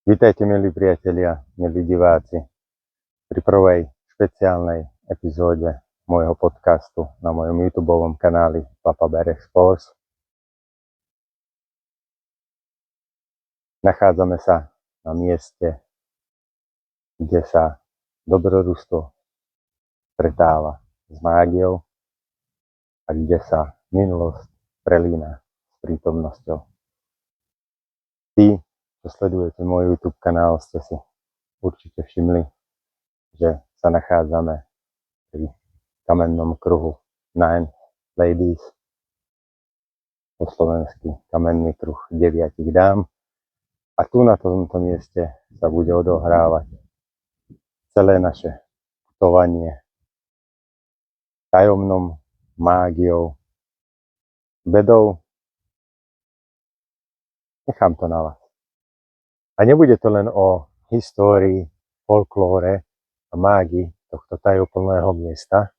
Vítajte, milí priatelia, milí diváci, pri prvej špeciálnej epizóde môjho podcastu na mojom YouTubeovom kanáli Papa Bear Podcastu. Nachádzame sa na mieste, kde sa dobrodružstvo stretáva s mágiou a kde sa minulosť prelína s prítomnosťou. Tí, čo sledujete môj YouTube kanál, ste si určite všimli, že sa nachádzame pri kamennom kruhu Nine Ladies, po slovensky kamenný kruh 9 dám. A tu na tomto mieste sa bude odohrávať celé naše putovanie tajomnou mágiou, vedou. Nechám to na vás. A nebude to len o histórii, folklóre a mágii tohto tajuplného miesta.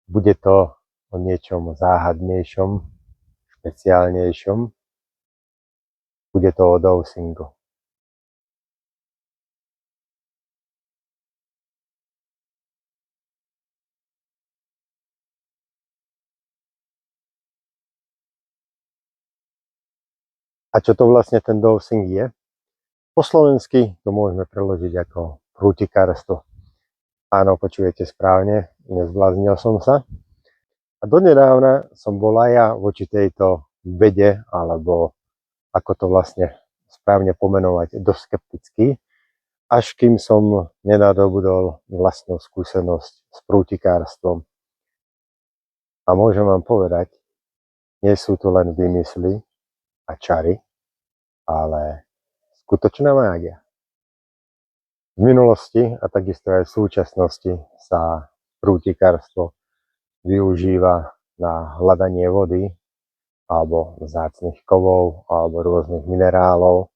Bude to o niečom záhadnejšom, špeciálnejšom. Bude to o dowsingu. A čo to vlastne ten dowsing je? Po slovensky to môžeme preložiť ako Prútikarstvo. Áno, počujete správne, nezbláznil som sa. A donedávna som bol aj ja voči tejto vede, alebo ako to vlastne správne pomenovať, dosť skeptický, až kým som nenadobudol vlastnú skúsenosť s prútikárstvom. A môžem vám povedať, nie sú to len vymysly a čary, ale skutočná mágia. V minulosti a takisto aj v súčasnosti sa prútikárstvo využíva na hľadanie vody alebo vzácnych kovov alebo rôznych minerálov.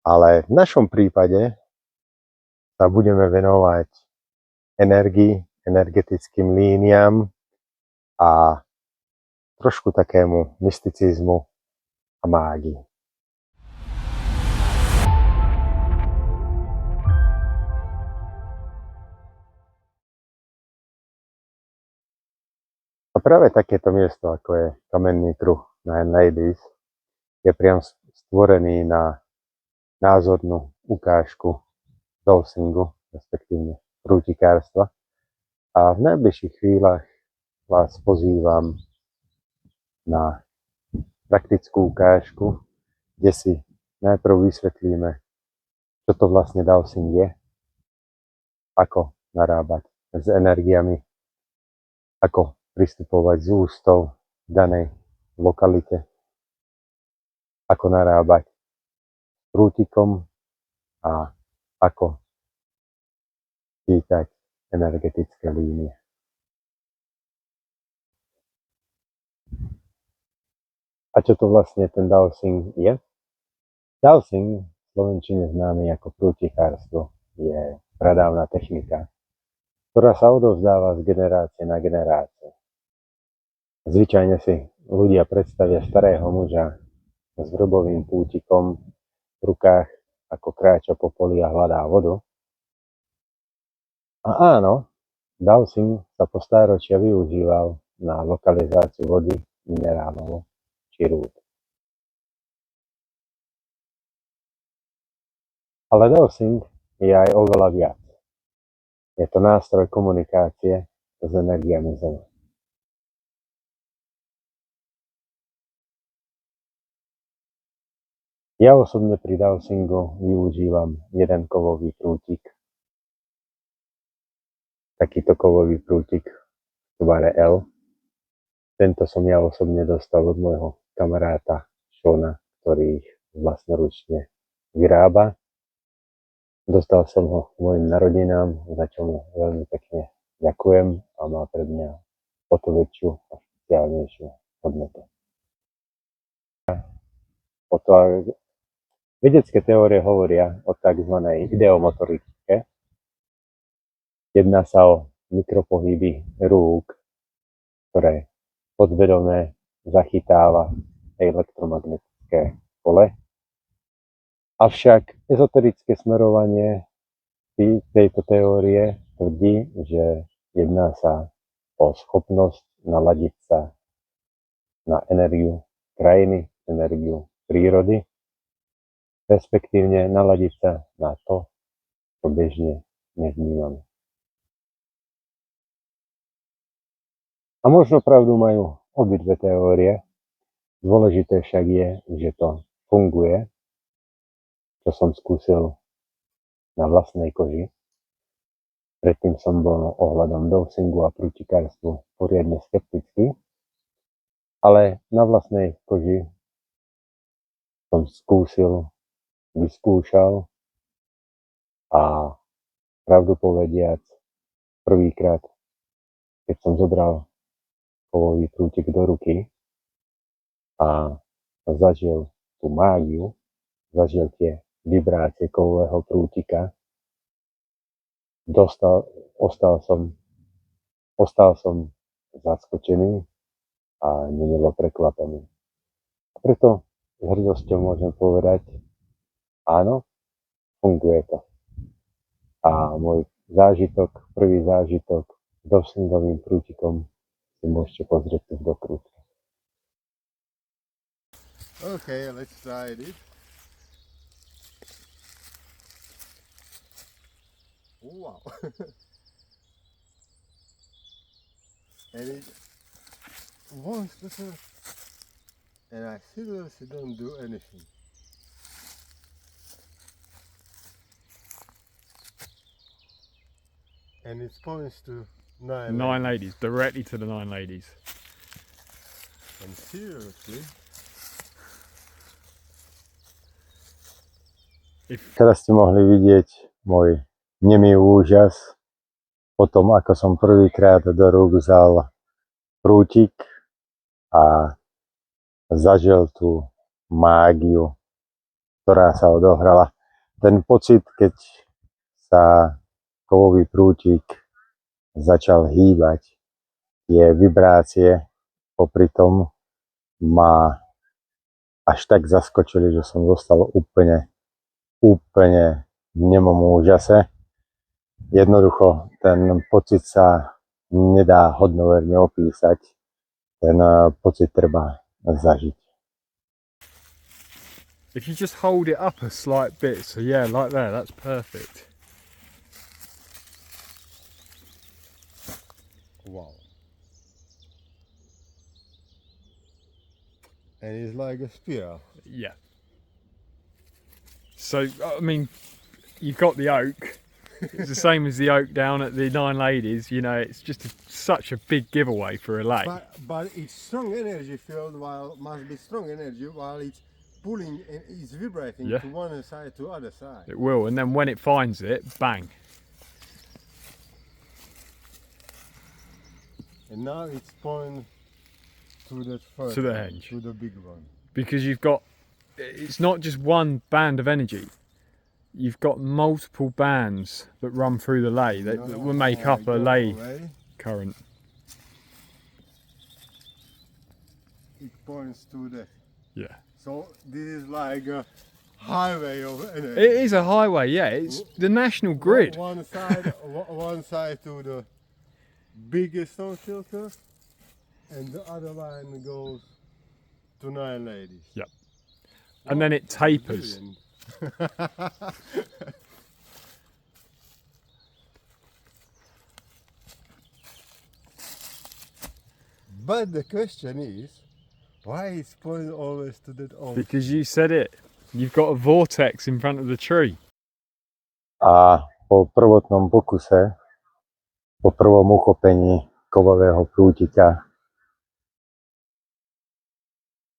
Ale v našom prípade sa budeme venovať energii, energetickým líniám a trošku takému mysticizmu a mágii. A práve takéto miesto, ako je kamenný kruh Nine Ladies, je priam stvorený na názornú ukážku dowsingu, respektíve prútikárstva. A v najbližších chvíľach vás pozývam na praktickú ukážku, kde si najprv vysvetlíme, čo to vlastne dowsing je, ako narábať s energiami, ako pristupovať z ústov v danej lokalite, ako narábať s prútikom a ako čítať energetické línie. A čo to vlastne ten dowsing je? Dowsing, v slovenčine známy ako prútikárstvo, je pradávna technika, ktorá sa odovzdáva z generácie na generáciu. Zvyčajne si ľudia predstavia starého muža s vrbovým pútikom v rukách, ako kráča po poli a hľadá vodu. A áno, dowsing sa po stáročia využíval na lokalizáciu vody, minerálov či rúd. Ale dowsing je aj oveľa viac. Je to nástroj komunikácie s energiami Zeme. Ja osobne pri dowsingu využívam jeden kovový prútik. Takýto kovový prútik v tvare L. Tento som ja osobne dostal od môjho kamaráta Šona, ktorý ich vlastnoručne vyrába. Dostal som ho k mojim narodinám, za čo mu veľmi pekne ďakujem a má pre mňa o to väčšiu a špeciálnejšiu hodnotu. Vedecké teórie hovoria o tzv. Ideomotorike. Jedná sa o mikropohyby rúk, ktoré podvedome zachytáva elektromagnetické pole Avšak ezoterické smerovanie tejto teórie tvrdí, že jedná sa o schopnosť naladiť sa na energiu krajiny, energiu prírody, respektívne naladiť sa na to, čo bežne nevnímame. A možno pravdu majú obidve teórie. Dôležité však je, že to funguje, čo som skúsil na vlastnej koži. Predtým som bol ohľadom dowsingu a prútikárstvu poriadne skeptický, ale na vlastnej koži som skúsil, vyskúšal a pravdu povediac, prvýkrát, keď som zobral kovový prútik do ruky a zažil tú mágiu, zažil tie vibrácie kovového prútika, ostal som zaskočený a nemilo prekvapený. A preto s hrdosťou môžem povedať, áno, funguje to. A môj zážitok, prvý zážitok s dowsingovým prútikom si môžete pozrieť tu do krútka. Okay, let's try it. Wow. And it wants to, and I seriously don't do anything. And it points to nine ladies, directly to the 9 ladies. And seriously, Teraz ste mohli vidieť môj nemý úžas po tom, ako som prvýkrát do rúk vzal prútik a zažil tú mágiu, ktorá sa odohrala. Ten pocit, keď sa kovový prútik začal hýbať, tie vibrácie popri tom ma až tak zaskočili, že som zostal úplne v nemom úžase. Jednoducho, ten pocit sa nedá hodnoverne opísať. Ten pocit treba zažiť. If you just hold it up a slight bit, so yeah, like there, that's perfect. wow. And it's like a spiral. Yeah. So, I mean, you've got the oak. It's the same as the oak down at the 9 ladies. You know, it's just such a big giveaway for a lake. But it's strong energy field, must be strong energy while it's pulling and it's vibrating to one side to other side. It will, and then when it finds it, bang. And now it's pointing to that first To the one, hedge. to the big one. Because you've got, it's not just one band of energy. You've got multiple bands that run through the lay that will make up a lay current. It points to that. Yeah. So this is like a highway of energy. It is a highway, yeah. It's the national grid. One side to the biggest stone filter, and the other line goes to 9 ladies. Yep. And then it tapers. But the question is, why is pointing always to that old? Because you said it. You've got a vortex in front of the tree. A po prvotnom pokuse, po prvom uchopení kovového prútika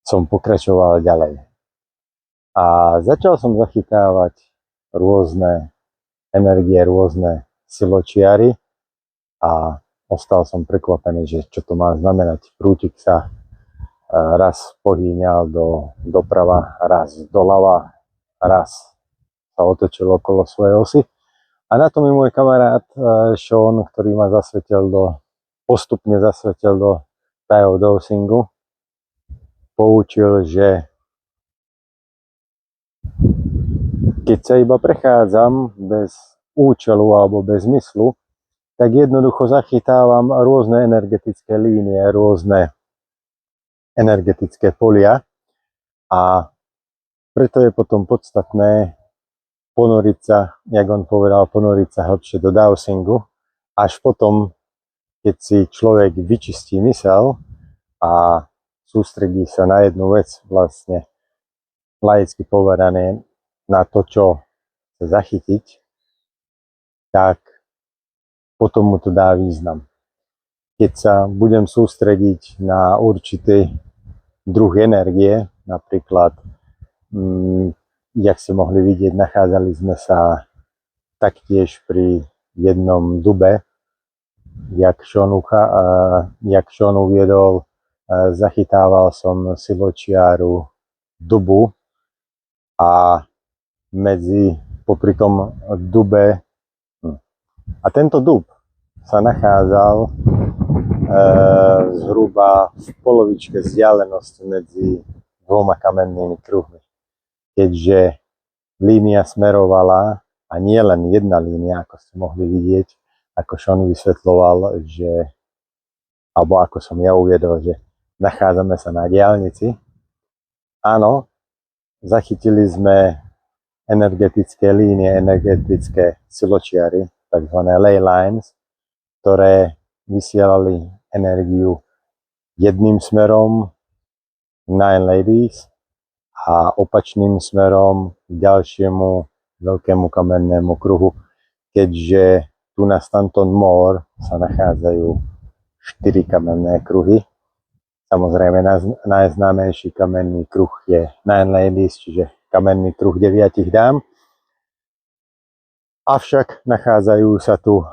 som pokračoval ďalej. A začal som zachytávať rôzne energie, rôzne siločiary a ostal som prekvapený, že čo to má znamenať. Prútik sa raz pohýňal doprava, raz doľava, raz sa otočil okolo svojej osy. A na to mi môj kamarát Sean, ktorý ma postupne zasvetil do tajov dowsingu, poučil, že Keď sa iba prechádzam bez účelu alebo bez zmyslu, tak jednoducho zachytávam rôzne energetické línie, rôzne energetické polia a preto je potom podstatné ponoriť sa, jak on povedal, ponoriť sa hlbšie do dowsingu, až potom, keď si človek vyčistí mysel a sústredí sa na jednu vec, vlastne laicky povedané na to, čo chce zachytiť, tak potom mu to dá význam. Keď sa budem sústrediť na určitý druh energie, napríklad, jak ste mohli vidieť, nachádzali sme sa taktiež pri jednom dube, jak Sean uviedol, zachytával som siločiaru dubu a popri tom dube a tento dub sa nachádzal zhruba v polovičke vzdialenosti medzi dvoma kamennými kruhmi. Keďže línia smerovala, a nie len jedna línia, ako ste mohli vidieť, ako Sean vysvetľoval, alebo ako som ja uviedol, že nachádzame sa na diaľnici. Áno, zachytili sme energetické línie, energetické siločiary, tzv. Ley lines, ktoré vysielali energiu jedným smerom, Nine Ladies, a opačným smerom k ďalšiemu veľkému kamennému kruhu, keďže tu na Stanton Moor sa nachádzajú 4 kamenné kruhy. Samozrejme, najznámejší kamenný kruh je Nine Ladies, čiže kamenný kruh 9 dám. Avšak nachádzajú sa tu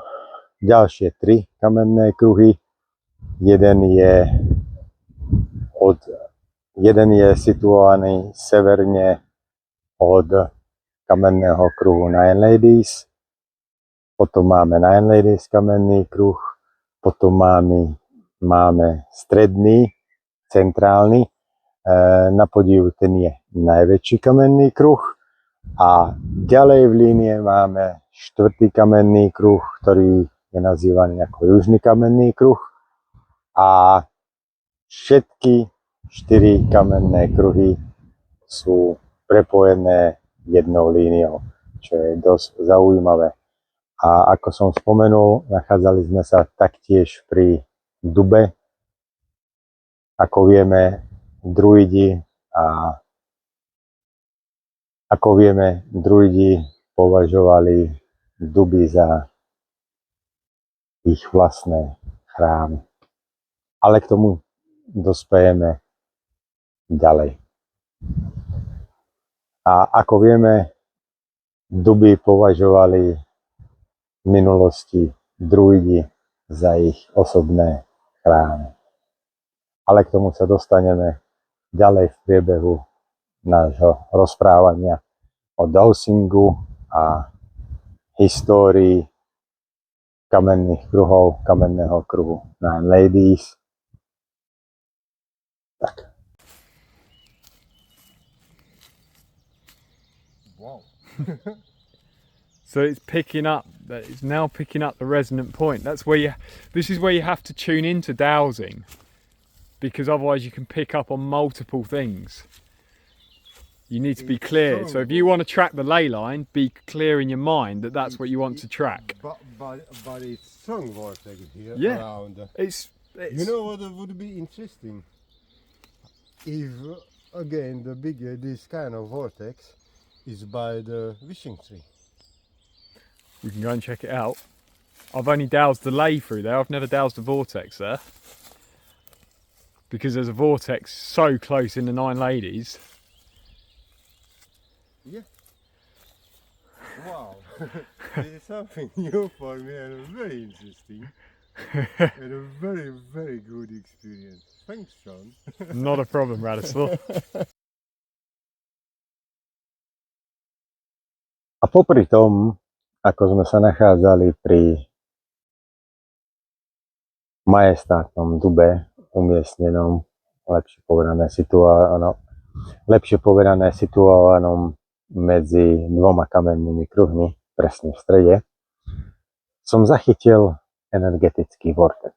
ďalšie 3 kamenné kruhy. Jeden je situovaný severne od kamenného kruhu Nine Ladies. Potom máme Nine Ladies kamenný kruh. Potom máme stredný, centrálny. Na podivu ten je najväčší kamenný kruh. A ďalej v línie máme 4. kamenný kruh, ktorý je nazývaný ako južný kamenný kruh. A všetky 4 kamenné kruhy sú prepojené jednou líniou, čo je dosť zaujímavé. A ako som spomenul, nachádzali sme sa taktiež pri dube. Ako vieme, druidi považovali duby za ich vlastné chrámy. Ale k tomu dospejeme ďalej. A ako vieme, duby považovali v minulosti druidi za ich osobné chrámy. Ale k tomu sa dostaneme ďalej v priebehu nášho rozprávania o dowsingu a histórii kamenných kruhov, kamenného kruhu Nine Ladies. Tak. Wow. So it's now picking up the resonant point. This is where you have to tune into dowsing, because otherwise you can pick up on multiple things. You need to be clear. So if you want to track the ley line, be clear in your mind that that's what you want to track. But it's strong vortex here around. It's You know what would be interesting? If, again, the bigger this kind of vortex is by the wishing tree. We can go and check it out. I've only dowsed the ley through there. I've never dowsed a vortex there, because there's a vortex so close in the Nine Ladies. Yeah. Wow. This is something new for me and very interesting. And a very, very good experience. Thanks, Sean. Not a problem, Radislav. A popri tom, ako sme sa nachádzali pri majestátnom dube, umiestnenom lepšie povedané situovanom medzi dvoma kamennými kruhmi, presne v strede, som zachytil energetický vortex.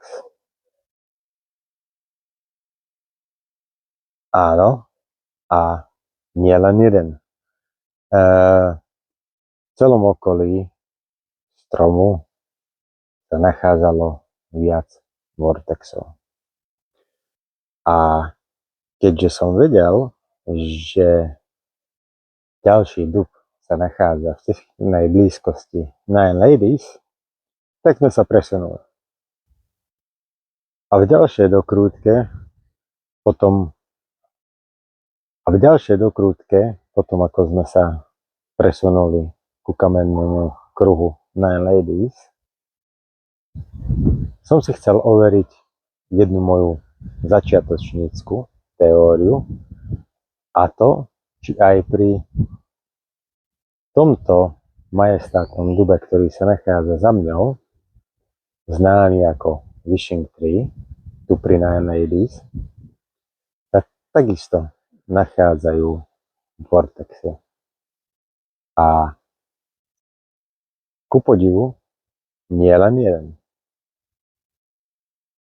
Áno, a nie len jeden. V celom okolí stromu sa nachádzalo viac vortexov. A keďže som vedel, že ďalší dub sa nachádza v tesnej blízkosti Nine Ladies, tak sme sa presunuli. A v ďalšej dokrútke, potom ako sme sa presunuli ku kamennému kruhu Nine Ladies, som si chcel overiť jednu moju začiatočnícku teóriu, a to, či aj pri tomto majestátnom dube, ktorý sa nachádza za mňou, známy ako Wishing Tree, tu pri Nine Ladies, tak takisto nachádzajú vortexy. A ku podivu nie len jeden.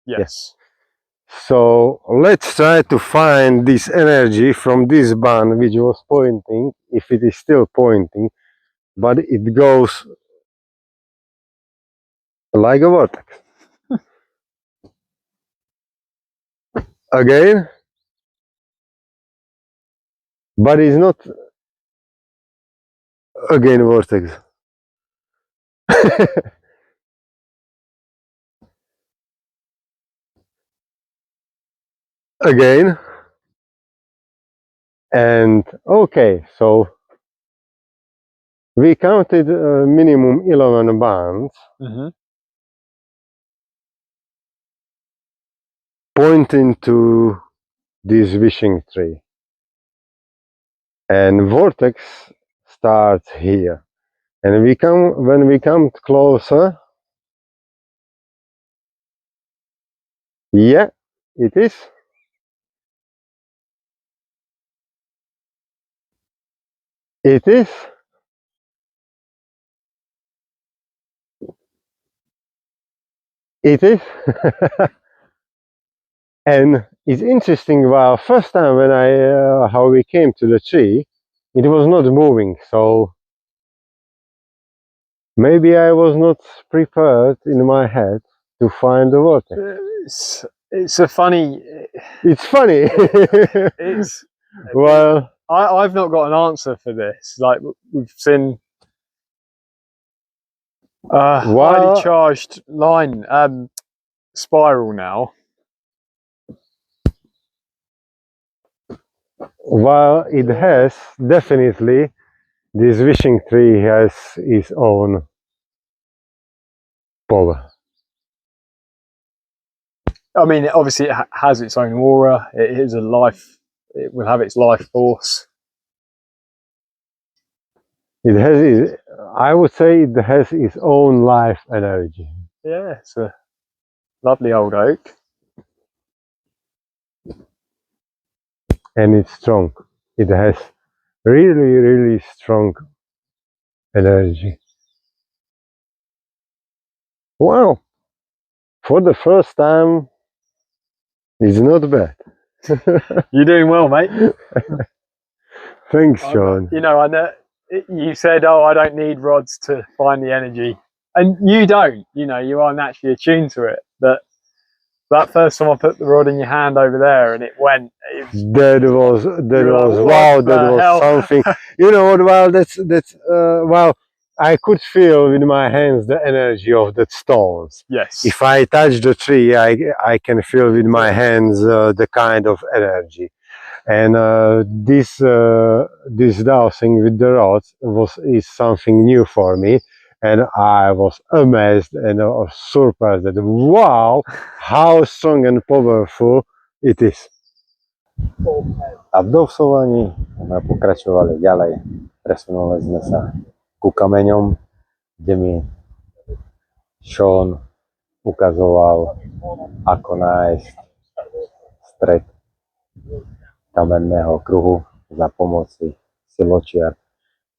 Yes. So let's try to find this energy from this band which was pointing, if it is still pointing, but it goes like a vortex. Again, but it's not again vortex. Again, and okay, so we counted minimum 11 bands pointing to this wishing tree, and vortex starts here, and when we come closer, yeah, it is. It is. It is. And it's interesting, well, first time when how we came to the tree, it was not moving, so maybe I was not prepared in my head to find the vortex. It's a funny. It's funny. It's well, I've not got an answer for this. Like, we've seen highly charged line spiral now. Well, it has definitely, this wishing tree has its own power. I mean, obviously it has its own aura. It is a life. It will have its life force. It has, I would say, it has its own life energy. Yeah, it's a lovely old oak. And it's strong. It has really, really strong energy. Wow! For the first time, it's not bad. You're doing well, mate. Thanks, John. You know, I know you said, "Oh, I don't need rods to find the energy," and you don't. You know, you are naturally attuned to it. But that first time I put the rod in your hand over there, and it went. That was wow! That was something. You know what? Well, that's well. I could feel with my hands the energy of the stones. Yes. If I touch the tree, I can feel with my hands the kind of energy. And this dowsing with the rods is something new for me, and I was amazed and surprised that wow, how strong and powerful it is. A v dovsovaní sme pokračovali ďalej. Presunuli sme sa ku kameňom, kde mi Sean ukazoval, ako nájsť stred kamenného kruhu za pomoci siločiar.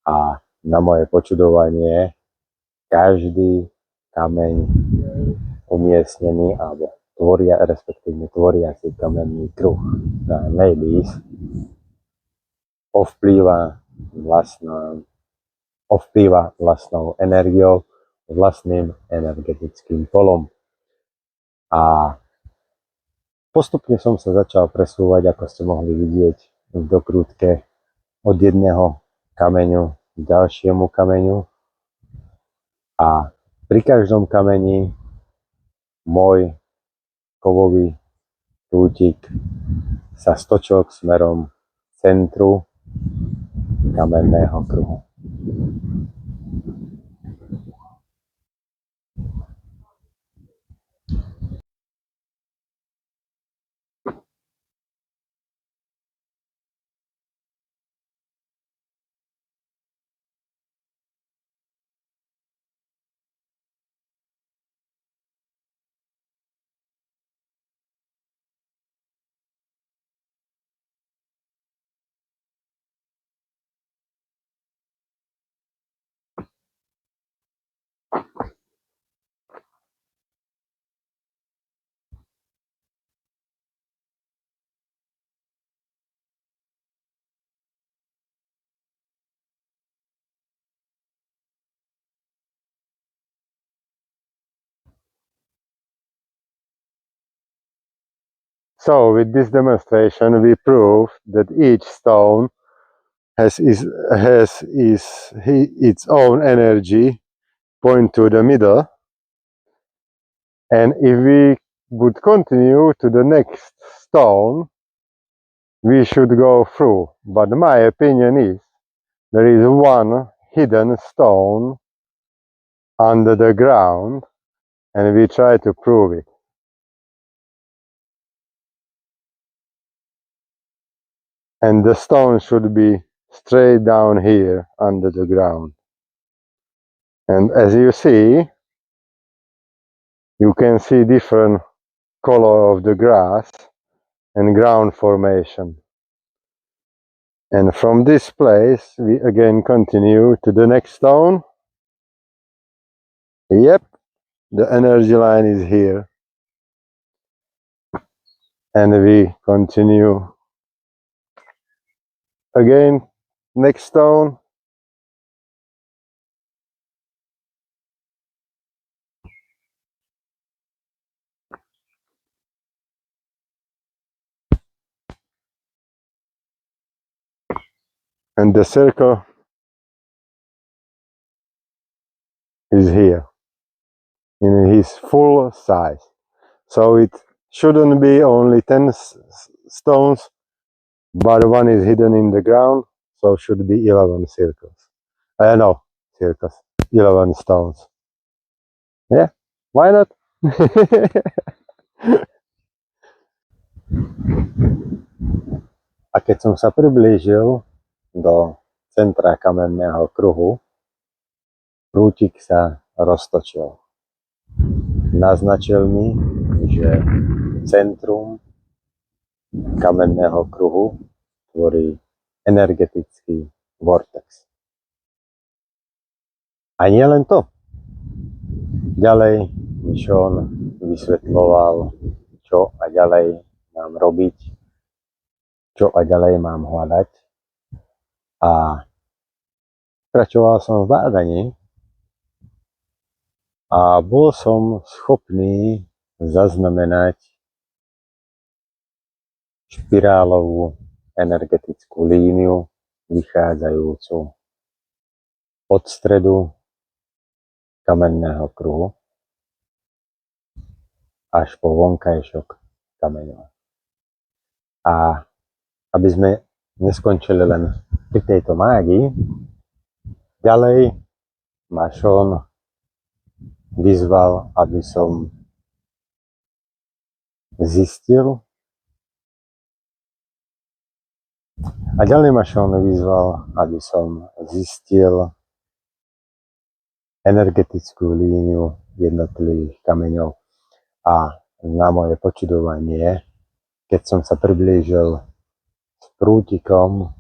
A na moje počudovanie každý kameň umiestnený alebo tvoriaci kamenný kruh na nejblíž ovplyva vlastnou energiou, vlastným energetickým polom. A postupne som sa začal presúvať, ako ste mohli vidieť, do krútke od jedného kameňu k ďalšiemu kameňu. A pri každom kameni môj kovový prútik sa stočil k smerom centru kamenného kruhu. So with this demonstration we prove that each stone has its own energy point to the middle, and if we would continue to the next stone we should go through, but my opinion is there is one hidden stone under the ground and we try to prove it. And the stone should be straight down here under the ground. And as you see, you can see different color of the grass and ground formation. And from this place, we again continue to the next stone. Yep, the energy line is here. And we continue again, next stone. And the circle is here in his full size. So it shouldn't be only 10 stones, but one is hidden in the ground, so should be 11 circles. 11 stones. Yeah, why not? A keď som sa priblížil do centra kamenného kruhu, prútik sa roztočil. Naznačil mi, že centrum kamenného kruhu tvorí energetický vortex. A nie len to. Ďalej mi Sean vysvetľoval, čo a ďalej mám robiť, čo a ďalej mám hľadať. A pokračoval som v bádaní a bol som schopný zaznamenať špirálovú energetickú líniu vychádzajúcu od stredu kamenného kruhu až po vonkajšok kameňa. A aby sme neskončili len pri tejto mágii, ďalej ma Sean vyzval, aby som zistil energetickú líniu jednotlivých kameňov. A na moje počudovanie, keď som sa priblížil s prútikom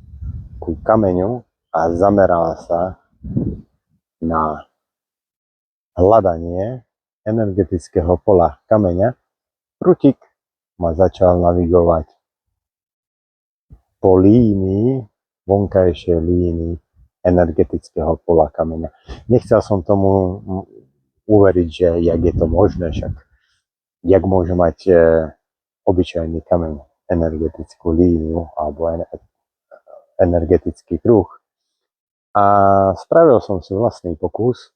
ku kameňu, a zameral sa na hľadanie energetického pola kameňa, prútik ma začal navigovať po línii, vonkajšej línii energetického pola kameňa. Nechcel som tomu uveriť, že jak je to možné, však jak môže mať obyčajný kameň energetickú líniu alebo energetický kruh. A spravil som si vlastný pokus.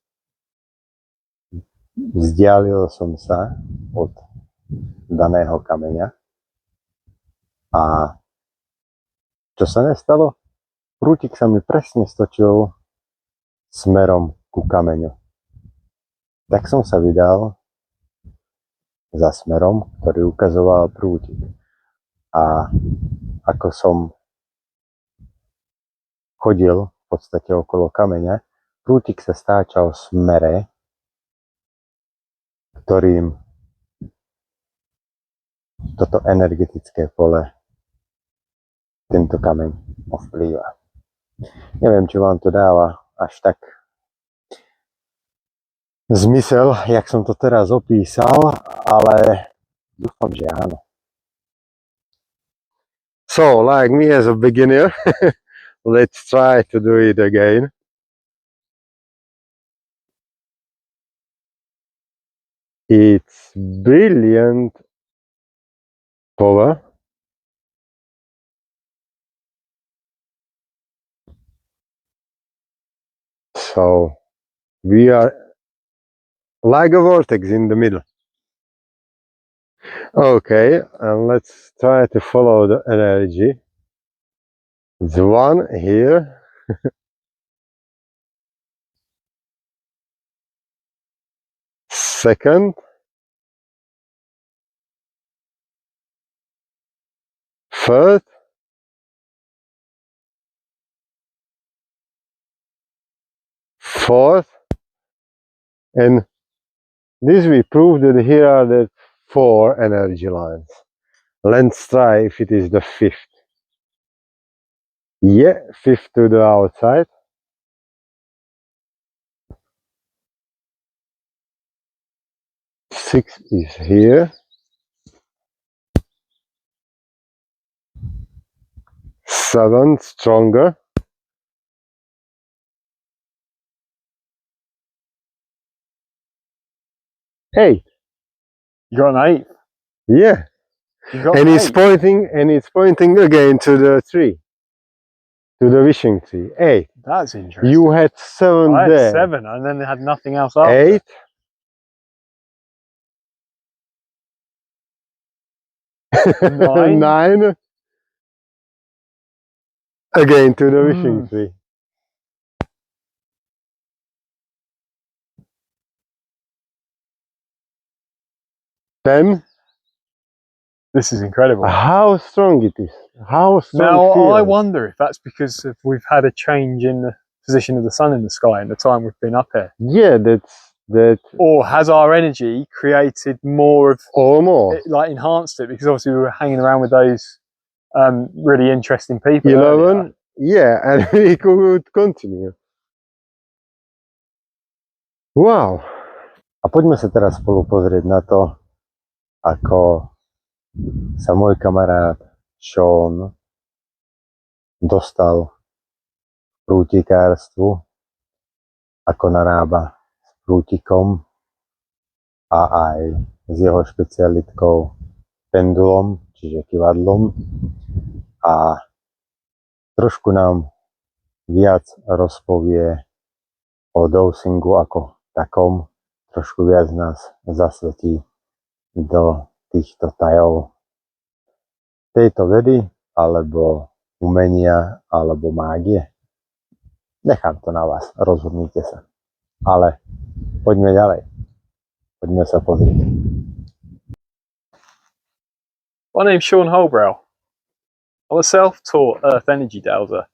Vzdialil som sa od daného kameňa a čo sa nestalo? Prútik sa mi presne stočil smerom ku kameňu. Tak som sa vydal za smerom, ktorý ukazoval prútik. A ako som chodil v podstate okolo kameňa, prútik sa stáčal v smere, ktorým toto energetické pole tento kameň ovplyvá. Neviem, či vám to dáva až tak zmysel, jak som to teraz opísal, ale dúfam, že áno. So, like me as a beginner, let's try to do it again. It's brilliant power. So we are like a vortex in the middle. Okay, and let's try to follow the energy. It's one here. Second. Third. Fourth. And this we proved that here are the 4 energy lines. Let's try if it is the 5th. Yeah, 5th to the outside. Sixth is here. 7th, stronger. 8th. You got an 8th. Yeah. You got And an it's 8th. pointing again to the tree. To the wishing tree. 8. That's interesting. You had 7 I had there. 7 and then they had nothing else after. 8. 9. 9. Again to the wishing tree. Ten. This is incredible. How strong it is. How strong Now, it feels. I wonder if that's because we've had a change in the position of the sun in the sky in the time we've been up here. Yeah, that Or has our energy created more of, or more. like enhanced it? Because obviously we were hanging around with those really interesting people 11. earlier. Yeah, and we could continue. Wow. A poďme sa teraz spolu pozrieť na to, ako sa môj kamarát Sean dostal k prútikárstvu, ako narába s prútikom a aj s jeho špecialitkou pendulom, čiže kivadlom, a trošku nám viac rozpovie o dowsingu ako takom, trošku viac nás zasvetí do týchto tajov tejto vedy, alebo umenia, alebo mágie. Nechám to na vás, rozhodnite sa. Ale poďme ďalej. Poďme sa pozrieť. My name's Sean Holbrow. I'm a self-taught earth energy dowser.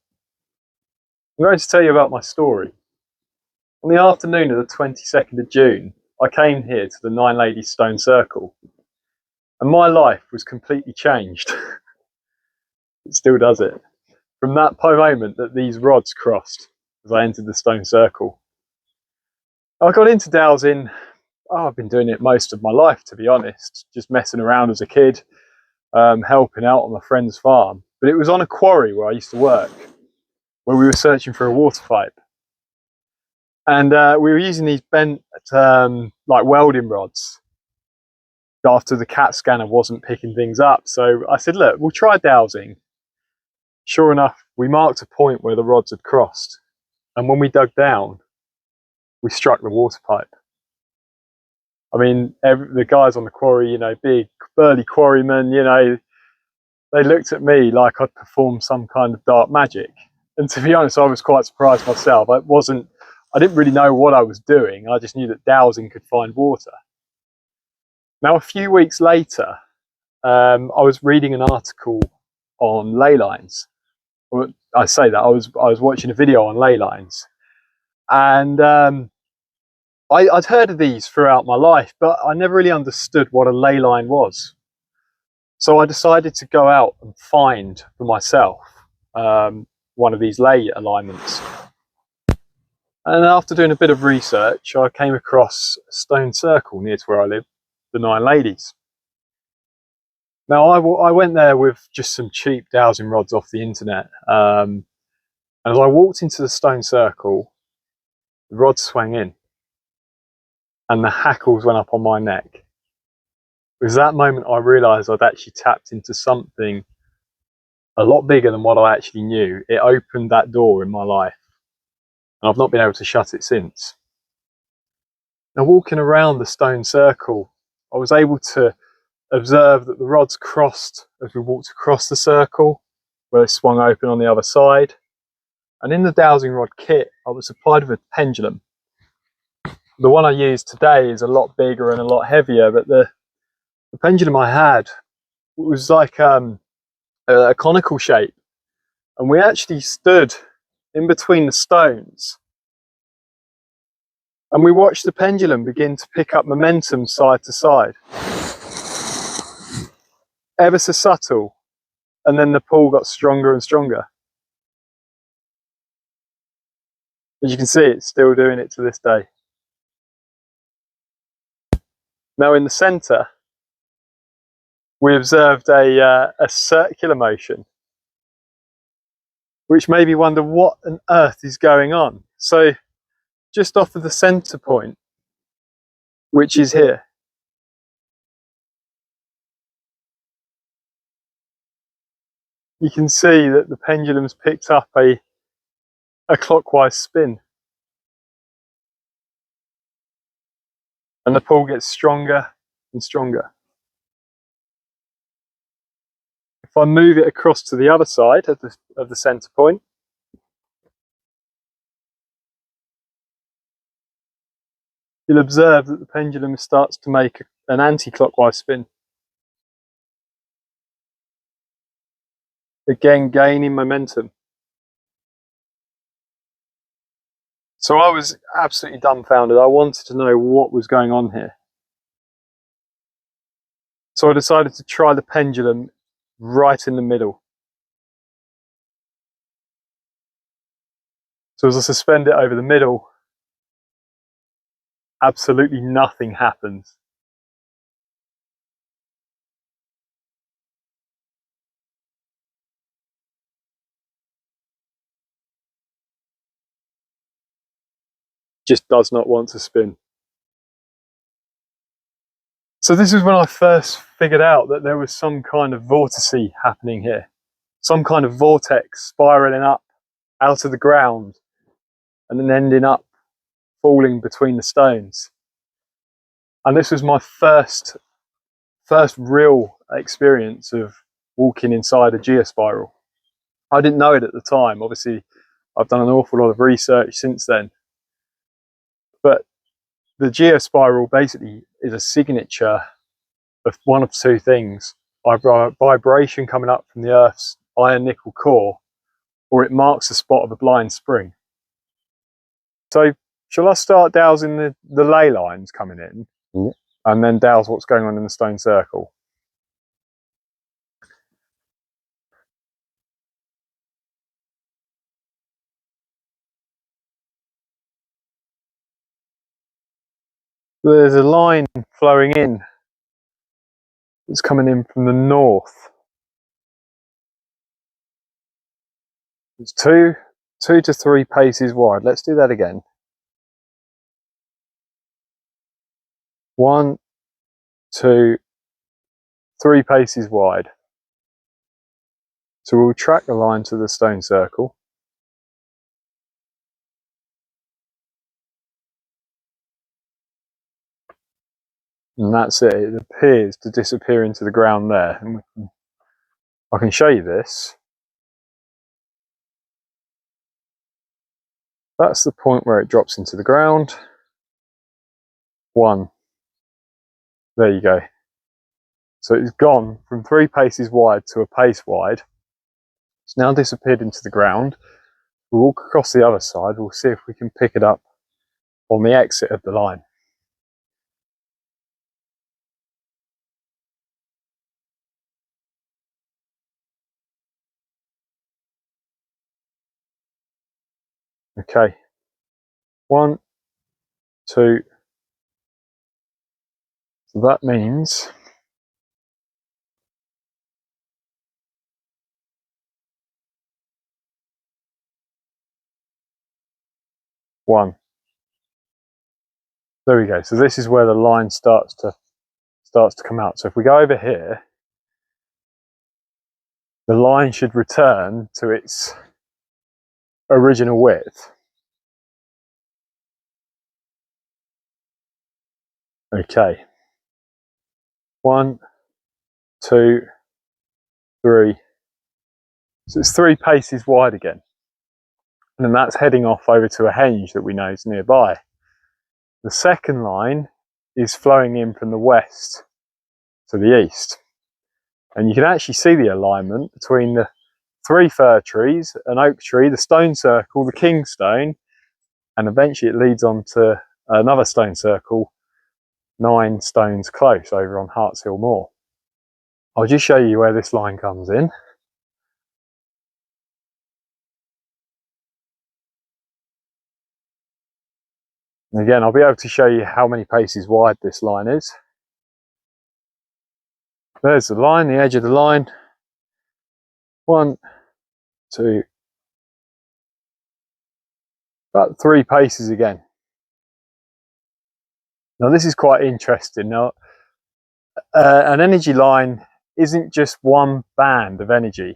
I'm going to tell you about my story. On the afternoon of the 22nd of June, I came here to the Nine Ladies Stone Circle, and my life was completely changed. It still does it. from that moment that these rods crossed as I entered the stone circle. I got into dowsing. I've been doing it most of my life, to be honest, just messing around as a kid, helping out on my friend's farm. But it was on a quarry where I used to work, where we were searching for a water pipe. And we were using these bent like welding rods after the CAT scanner wasn't picking things up. So I said, look, we'll try dowsing. Sure enough, we marked a point where the rods had crossed. And when we dug down, we struck the water pipe. I mean, the guys on the quarry, you know, big, burly quarrymen, you know, they looked at me like I'd performed some kind of dark magic. And to be honest, I was quite surprised myself. I didn't really know what I was doing. I just knew that dowsing could find water. Now, a few weeks later, I was reading an article on ley lines. I say that, I was watching a video on ley lines. And I'd heard of these throughout my life, but I never really understood what a ley line was. So I decided to go out and find for myself one of these ley alignments. And after doing a bit of research, I came across a stone circle near to where I live, the Nine Ladies. Now, I went there with just some cheap dowsing rods off the internet. And as I walked into the stone circle, the rods swang in and the hackles went up on my neck. It was that moment I realised I'd actually tapped into something a lot bigger than what I actually knew. It opened that door in my life. And I've not been able to shut it since. Now, walking around the stone circle, I was able to observe that the rods crossed as we walked across the circle, where they swung open on the other side. And in the dowsing rod kit, I was supplied with a pendulum. The one I use today is a lot bigger and a lot heavier, but the pendulum I had was like a conical shape. And we actually stood in between the stones and we watched the pendulum begin to pick up momentum side to side, ever so subtle, and then the pull got stronger and stronger. As you can see, it's still doing it to this day. Now, in the centre, we observed a circular motion, which made me wonder what on earth is going on. So just off of the centre point, which is here, you can see that the pendulum's picked up a clockwise spin. And the pull gets stronger and stronger. If I move it across to the other side of the centre point, you'll observe that the pendulum starts to make an anti-clockwise spin. Again, gaining momentum. So I was absolutely dumbfounded. I wanted to know what was going on here. So I decided to try the pendulum right in the middle. So as I suspend it over the middle, absolutely nothing happens. Just does not want to spin. So this is when I first figured out that there was some kind of vortice happening here. Some kind of vortex spiraling up out of the ground and then ending up falling between the stones. And this was my first real experience of walking inside a geospiral. I didn't know it at the time. Obviously, I've done an awful lot of research since then. But the geospiral basically is a signature of one of two things: either vibration coming up from the Earth's iron nickel core, or it marks the spot of a blind spring. So shall I start dowsing the ley lines coming in, and then douse what's going on in the stone circle? There's a line flowing in. It's coming in from the north. It's two to 3 paces wide. Let's do that again. 1, 2, 3 paces wide. So we'll track the line to the stone circle. And that's it. It appears to disappear into the ground there. And I can show you this. That's the point where it drops into the ground. 1. There you go. So it's gone from 3 paces wide to a pace wide. It's now disappeared into the ground. We'll walk across the other side. We'll see if we can pick it up on the exit of the line. Okay. 1, 2. So that means one. There we go. So this is where the line starts to come out. So if we go over here, the line should return to its original width. Okay. 1, 2, 3. So it's 3 paces wide again. And then that's heading off over to a henge that we know is nearby. The second line is flowing in from the west to the east. And you can actually see the alignment between the 3 fir trees, an oak tree, the stone circle, the king stone, and eventually it leads on to another stone circle, 9 stones close over on Harts Hill Moor. I'll just show you where this line comes in. And again, I'll be able to show you how many paces wide this line is. There's the line, the edge of the line. 1, 2, about 3 paces again. Now this is quite interesting. Now, an energy line isn't just one band of energy.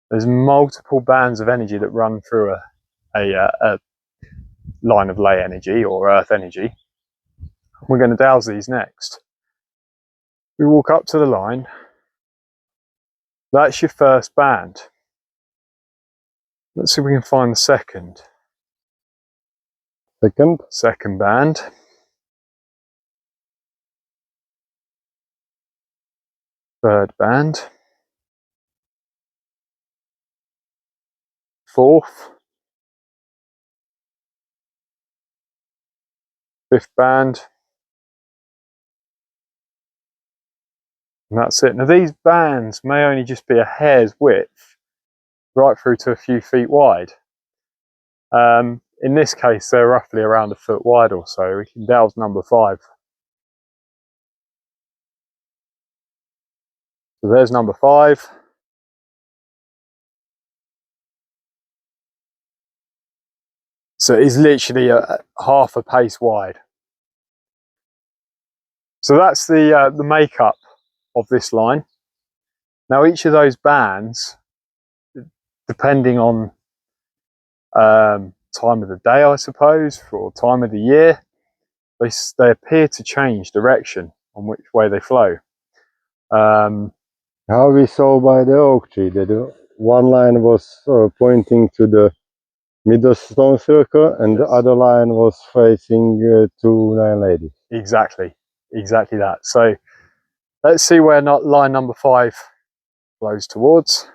There's multiple bands of energy that run through a line of ley energy or earth energy. We're going to dowse these next. We walk up to the line. That's your first band. Let's see if we can find the second. Second band. Third band. Fourth. Fifth band. And that's it. Now these bands may only just be a hair's width, right through to a few feet wide. In this case, they're roughly around a foot wide or so. We can dowse number 5. So there's number 5. So it's literally half a pace wide. So that's the makeup of this line. Now each of those bands, depending on time of the day, I suppose, or time of the year, they appear to change direction on which way they flow. How we saw by the oak tree that one line was pointing to the middle stone circle and the other line was facing to 9 ladies. Exactly that. So let's see where line number 5 flows towards.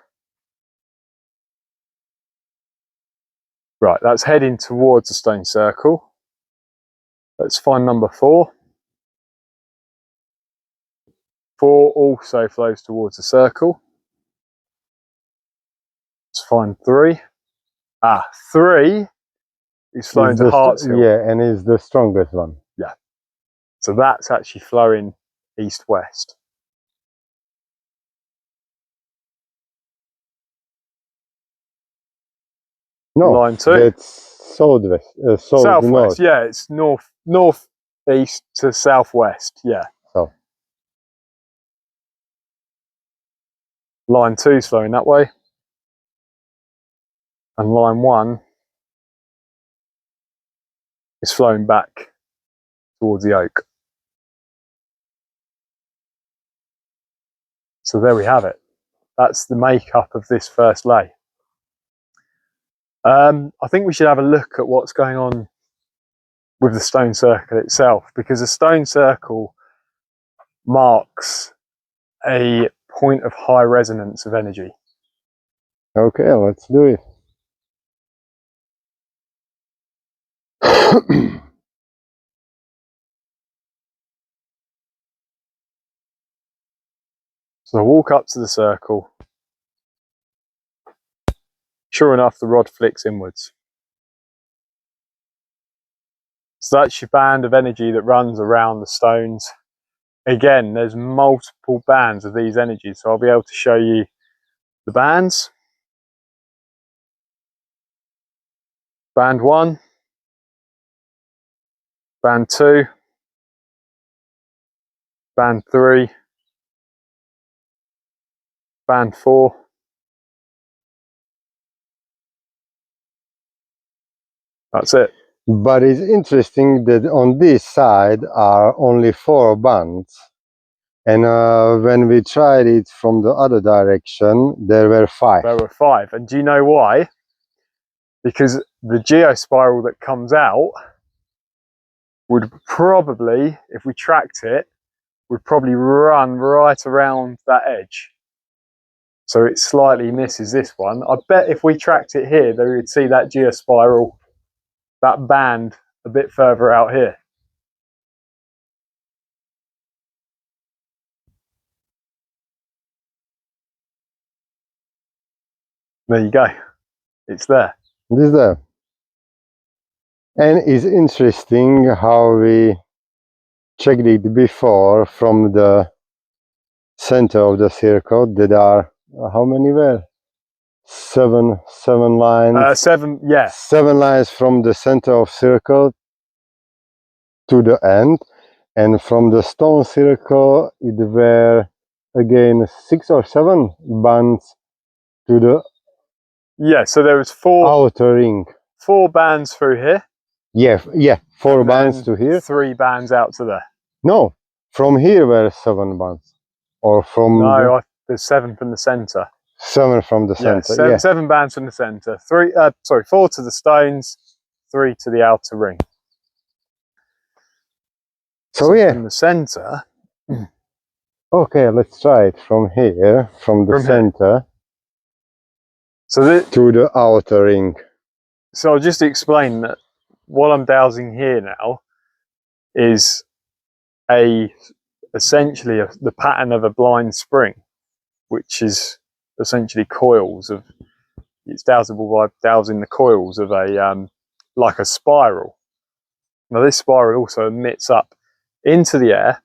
Right, that's heading towards the stone circle. Let's find number 4. 4 also flows towards the circle. Let's find 3. 3 is flowing to Harts Hill. Yeah, and is the strongest one. Yeah. So that's actually flowing east-west. No, Line 2. that's southwest. Southwest, North. yeah, it's northeast to southwest, yeah. So. Line 2's flowing that way. And line 1 is flowing back towards the oak. So there we have it. That's the makeup of this first lay. I think we should have a look at what's going on with the stone circle itself, because a stone circle marks a point of high resonance of energy. Okay, let's do it. So I walk up to the circle. Sure enough, the rod flicks inwards. So that's your band of energy that runs around the stones. Again, there's multiple bands of these energies, so I'll be able to show you the bands. Band 1, band 2, band 3, band 4, that's it. But it's interesting that on this side are only 4 bands. And when we tried it from the other direction, there were 5. There were 5. And do you know why? Because the geospiral that comes out would probably, if we tracked it, would probably run right around that edge. So it slightly misses this one. I bet if we tracked it here, then we would see that geospiral, that band a bit further out here. There you go. It's there. This there. And it's interesting how we checked it before from the center of the circle. There are, how many were? 7 lines. 7, yeah. 7 lines from the center of circle to the end. And from the stone circle, it were again 6 or 7 bands to the Yeah, so there was 4 outer ring. 4 bands through here. Yeah, 4 and bands then to here. 3 bands out to there. No, from here were 7 bands. Or from No, there's 7 from the center. 7 from the Yeah, center. 7 bands from the center. 4 to the stones, 3 to the outer ring. So yeah. From the center. Okay, let's try it from here, from the center So to the outer ring. So I'll just explain that what I'm dowsing here now is essentially the pattern of a blind spring, which is essentially coils of, it's dowsable by dowsing the coils of a like a spiral. Now this spiral also emits up into the air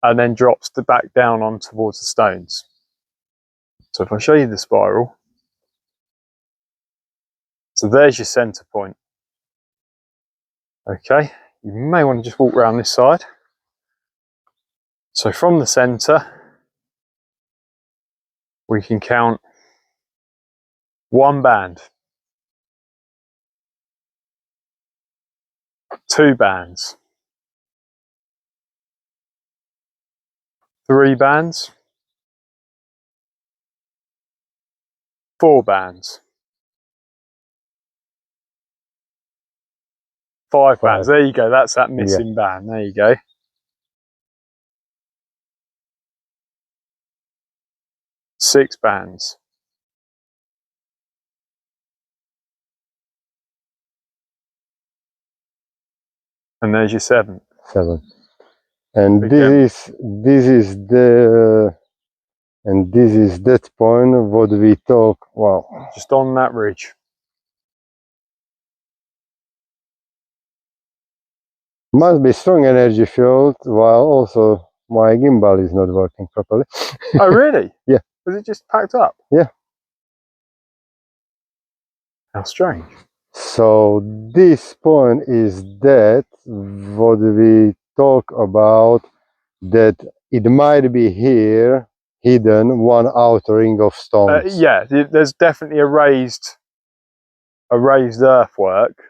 and then drops back down on towards the stones. So if I show you the spiral, so there's your center point. Okay, you may want to just walk around this side. So from the center, we can count 1 band, 2 bands, 3 bands, 4 bands, 5 bands. There you go. That's that missing band. There you go. Six bands. And there's your 7. 7. And Again. this is that point what we talk. Wow. Just on that ridge. Must be strong energy field, while also my gimbal is not working properly. Oh, really? Yeah. Was it just packed up? Yeah. How strange. So this point is that what we talk about, that it might be here hidden one outer ring of stones. Yeah, there's definitely a raised earthwork,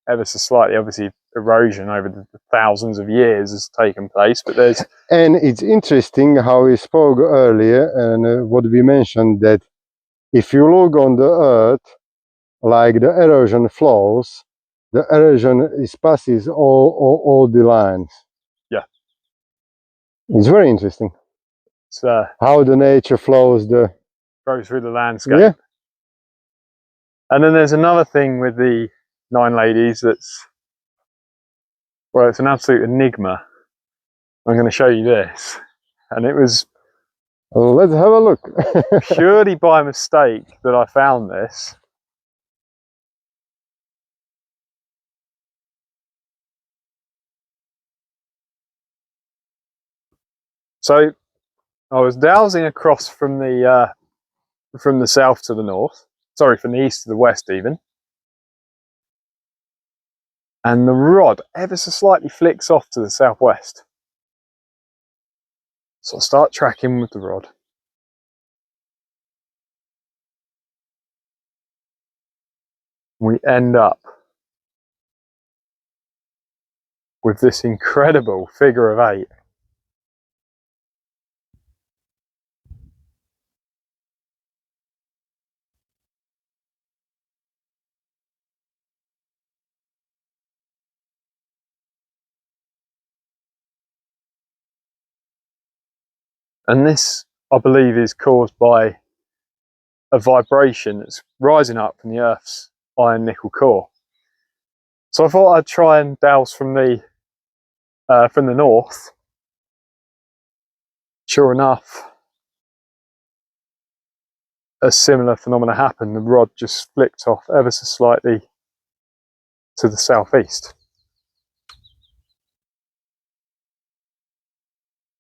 ever so slightly. Obviously, erosion over the thousands of years has taken place, but there's... And it's interesting how we spoke earlier, and what we mentioned, that if you look on the earth, like the erosion flows, the erosion passes all the lines. Yeah. It's very interesting. It's how the nature flows goes through the landscape. Yeah. And then there's another thing with the 9 ladies that's, well, it's an absolute enigma. I'm going to show you this. And it was let's have a look. purely by mistake that I found this. So I was dowsing across from the south to the north, sorry, from the east to the west even, and the rod ever so slightly flicks off to the southwest. So I start tracking with the rod. We end up with this incredible figure of 8. And this, I believe, is caused by a vibration that's rising up from the Earth's iron nickel core. So I thought I'd try and douse from the north. Sure enough, a similar phenomena happened. The rod just flicked off ever so slightly to the southeast.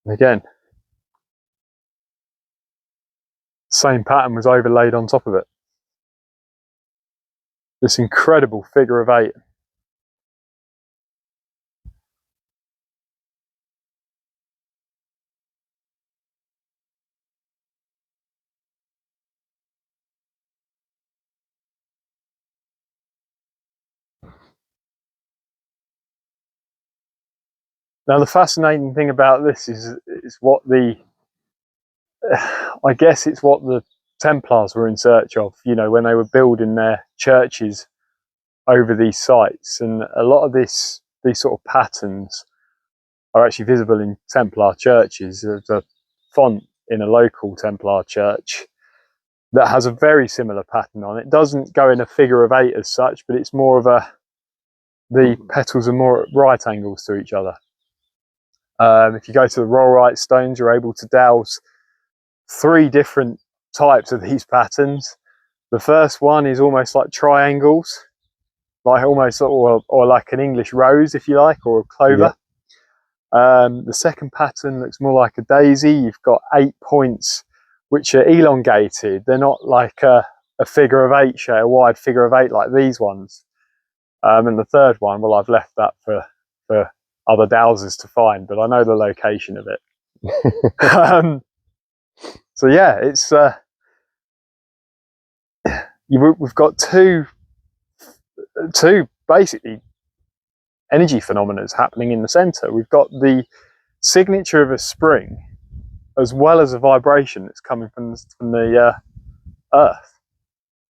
And again, same pattern was overlaid on top of it. This incredible figure of 8. Now the fascinating thing about this is what I guess it's what the Templars were in search of, you know, when they were building their churches over these sites. And a lot of these sort of patterns are actually visible in Templar churches. There's a font in a local Templar church that has a very similar pattern on it. It doesn't go in a figure of 8 as such, but it's more of the petals are more at right angles to each other. If you go to the Rollright stones, you're able to douse 3 different types of these patterns. The first one is almost like triangles, like almost or like an English rose, if you like, or a clover. Yeah. The second pattern looks more like a daisy. You've got 8 points which are elongated. They're not like a figure of 8 shape, a wide figure of 8 like these ones. And the third one, well, I've left that for other dowsers to find, but I know the location of it. So yeah, it's we've got two basically energy phenomena happening in the center. We've got the signature of a spring, as well as a vibration that's coming from the Earth.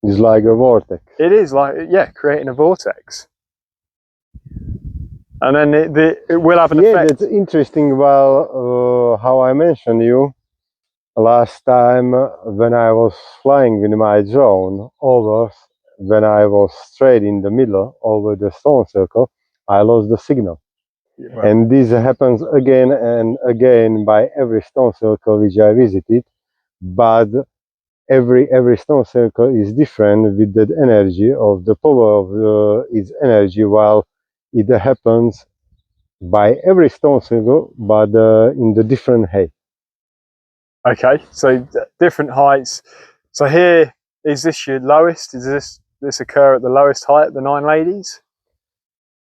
It's like a vortex. It is like, yeah, creating a vortex. And then it will have an effect. Yeah, that's interesting. Well, how I mentioned you last time when I was flying with my drone over, when I was straight in the middle over the stone circle, I lost the signal. Yeah. And this happens again and again by every stone circle which I visited, but every stone circle is different with the energy of the power of its energy, while it happens by every stone circle, but in the different height. Okay, so different heights. So here, is this your lowest? Is this occur at the lowest height, the 9 ladies?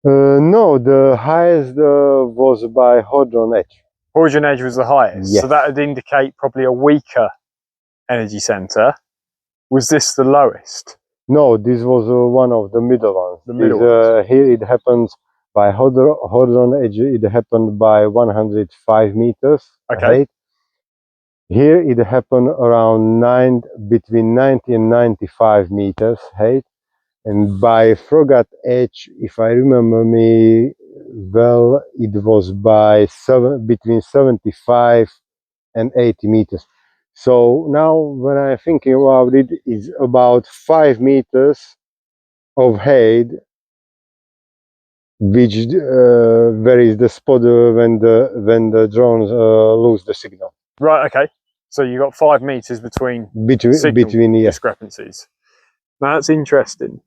No, the highest was by Hodron Edge. Origin edge was the highest. Yes. So that would indicate probably a weaker energy center. Was this the lowest? No, this was one of the middle ones. The middle ones. Here it happens by Hodron Edge. It happened by 105 meters Okay. height. Here it happened around between 90 and 95 meters height. And by Frogat Edge, if I remember me well, it was by between 75 and 80 meters. So now when I'm thinking about it, it's about 5 meters of height, which where is the spot when the drones lose the signal. Right, okay. So you got 5 meters between Between yes. discrepancies. Now that's interesting.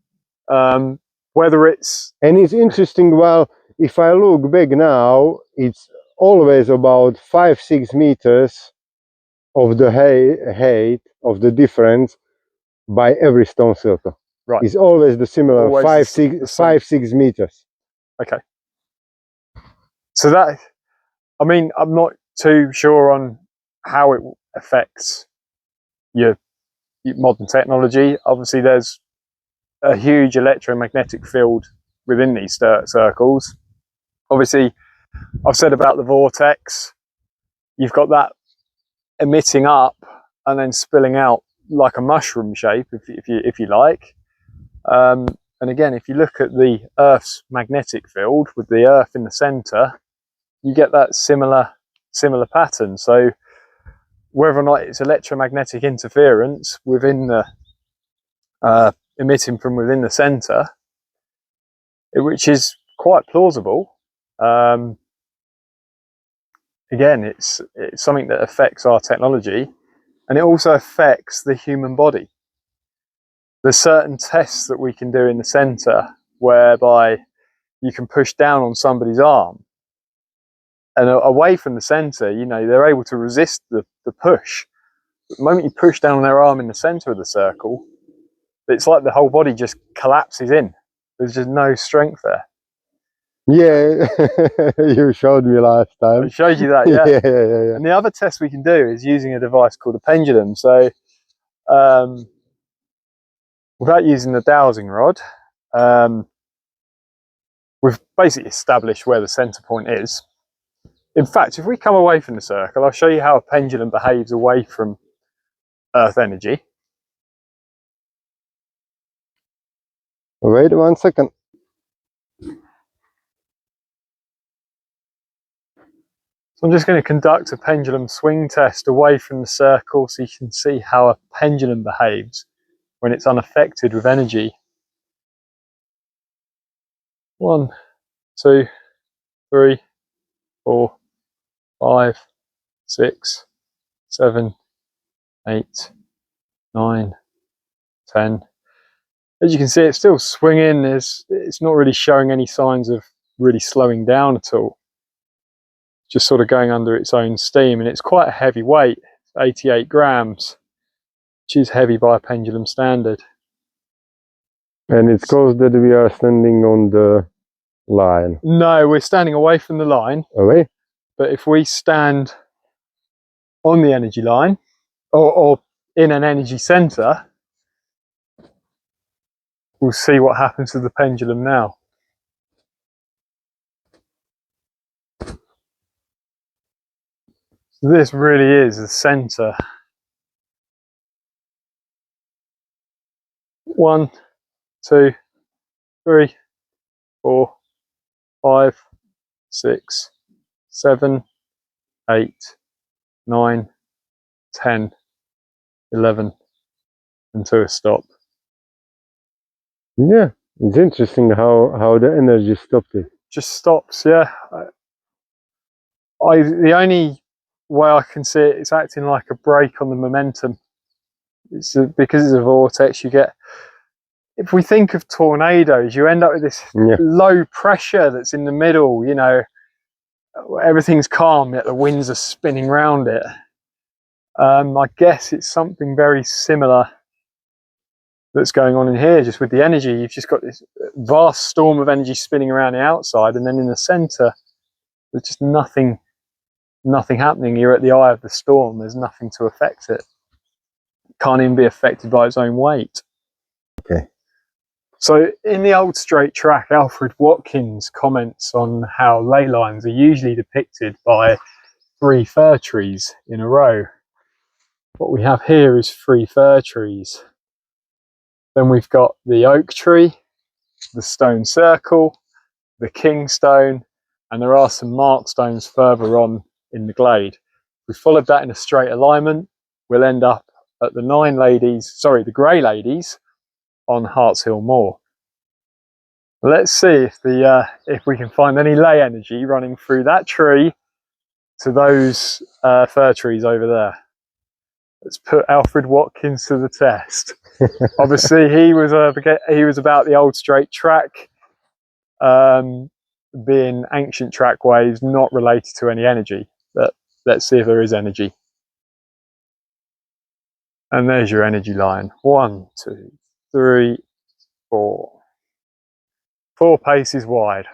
Whether it's... And it's interesting, well, if I look back now, it's always about 5-6 meters of the height of the difference by every stone circle. Right. It's always the similar, Always 5-6 meters. Okay. So that, I mean, I'm not too sure on how it affects your modern technology. Obviously, there's a huge electromagnetic field within these circles. Obviously, I've said about the vortex. You've got that emitting up and then spilling out like a mushroom shape, if you like. And again, if you look at the Earth's magnetic field with the Earth in the centre, you get that similar pattern. So whether or not it's electromagnetic interference within the emitting from within the centre, which is quite plausible. Again, it's something that affects our technology, and it also affects the human body. There's certain tests that we can do in the centre whereby you can push down on somebody's arm, and away from the centre, you know, they're able to resist the push. But the moment you push down on their arm in the centre of the circle, it's like the whole body just collapses in. There's just no strength there. Yeah, you showed me last time. I showed you that, yeah. Yeah. And the other test we can do is using a device called a pendulum. So without using the dowsing rod, we've basically established where the center point is. In fact, if we come away from the circle, I'll show you how a pendulum behaves away from Earth energy. Wait 1 second. So I'm just going to conduct a pendulum swing test away from the circle so you can see how a pendulum behaves when it's unaffected with energy. 1, 2, 3, 4, 5, 6, 7, 8, 9, 10. As you can see, it's still swinging. It's not really showing any signs of really slowing down at all. Just sort of going under its own steam, and it's quite a heavy weight, 88 grams, which is heavy by a pendulum standard. And it's close that we are standing on the line. No, we're standing away from the line. Away? But if we stand on the energy line or in an energy center, we'll see what happens to the pendulum now. So this really is the center. 1, 2, 3, 4, 5, 6, 7, 8, 9, 10, 11, and to a stop. Yeah, it's interesting how the energy stopped it. Just stops, yeah. The only way I can see it, it's acting like a brake on the momentum. Because it's a vortex, you get, if we think of tornadoes, you end up with this low pressure that's in the middle, you know, everything's calm yet the winds are spinning round it. I guess it's something very similar that's going on in here, just with the energy. You've just got this vast storm of energy spinning around the outside, and then in the center there's just nothing happening. You're at the eye of the storm. There's nothing to affect it. Can't even be affected by its own weight. Okay. So in the old straight track, Alfred Watkins comments on how ley lines are usually depicted by 3 fir trees in a row. What we have here is 3 fir trees. Then we've got the oak tree, the stone circle, the king stone, and there are some mark stones further on in the glade. If we followed that in a straight alignment, we'll end up at the Grey Ladies on Harts Hill Moor. Let's see if we can find any ley energy running through that tree to those fir trees over there. Let's put Alfred Watkins to the test. Obviously, he was about the old straight track, being ancient trackways, not related to any energy. But let's see if there is energy. And there's your energy line. 1, 2, 3, 4. 4 paces wide.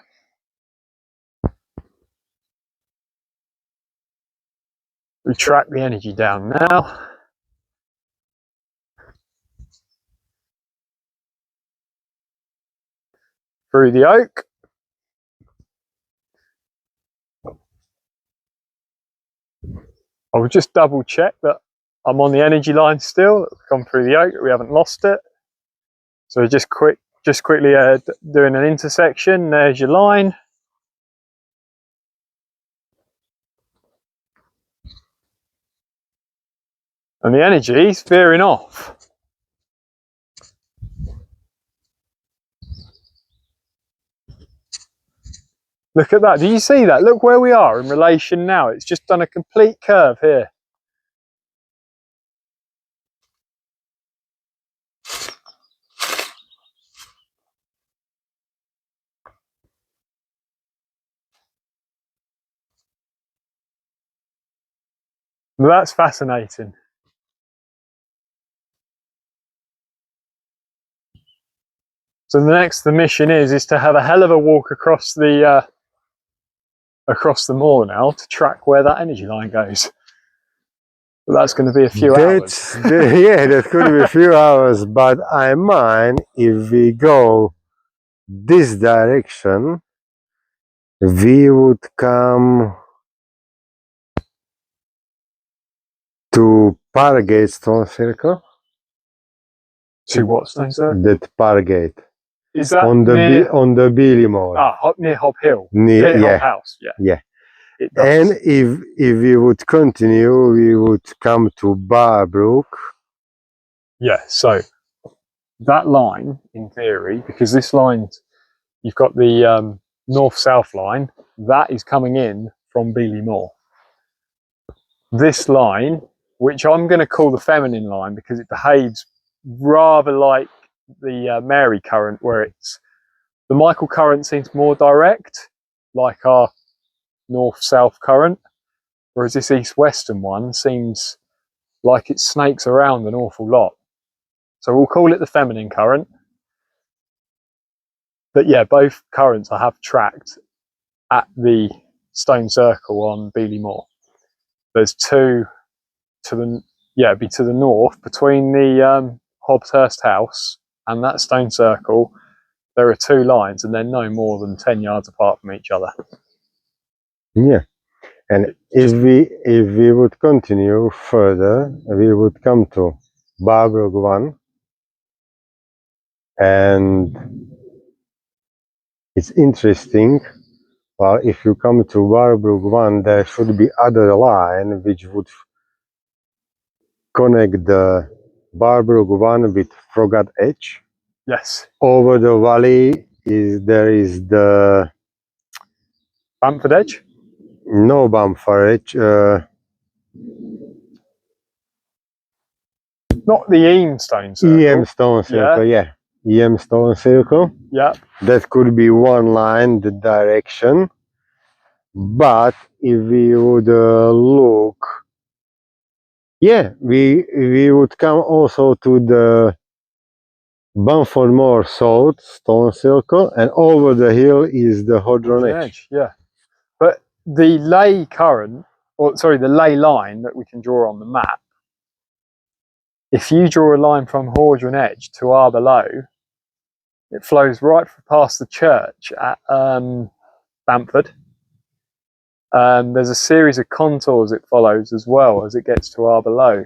We track the energy down now. Through the oak. I will just double check that I'm on the energy line still. We've gone through the oak, we haven't lost it. So just quickly doing an intersection. There's your line. And the energy is veering off. Look at that. Do you see that? Look where we are in relation now. It's just done a complete curve here. That's fascinating. So the mission is to have a hell of a walk across the moor now to track where that energy line goes. But that's going to be a few hours. Yeah, that could be a few hours, but I mind if we go this direction, we would come to Pargate Stone Circle. To what stone circle? That Pargate. Is that on the Billy Moor. Near Hob Hill. Near Hob House, yeah. Yeah. It does. And if we would continue, we would come to Barbrook. Yeah, so that line, in theory, because this line, you've got the north-south line, that is coming in from Beely Moor. This line, which I'm going to call the feminine line because it behaves rather like the Mary current, where the Michael current seems more direct, like our north-south current, whereas this east-western one seems like it snakes around an awful lot. So we'll call it the feminine current. But yeah, both currents I have tracked at the stone circle on Beely Moor. There's 2 it'd be to the north between the Hobshurst house and that stone circle. There are 2 lines and they're no more than 10 yards apart from each other. Yeah, and if we would continue further, we would come to Barbrook 1, and it's interesting. Well, if you come to Barbrook 1, there should be other line which would connect the Barbrook 1 with Froggatt Edge. Yes. Over the valley there is the Bamford Edge? No Bamford Edge. Not the Eam Stone Circle. EM Stone Circle, yeah. EM Stone Circle. Yeah. That could be one line, the direction. But if we would look, we would come also to the Bamford Salt stone circle, and over the hill is the Hodron Edge. Yeah. But the ley current, the ley line that we can draw on the map, if you draw a line from Hodron Edge to Arborough, it flows right past the church at Bamford. There's a series of contours it follows as well as it gets to Arborough.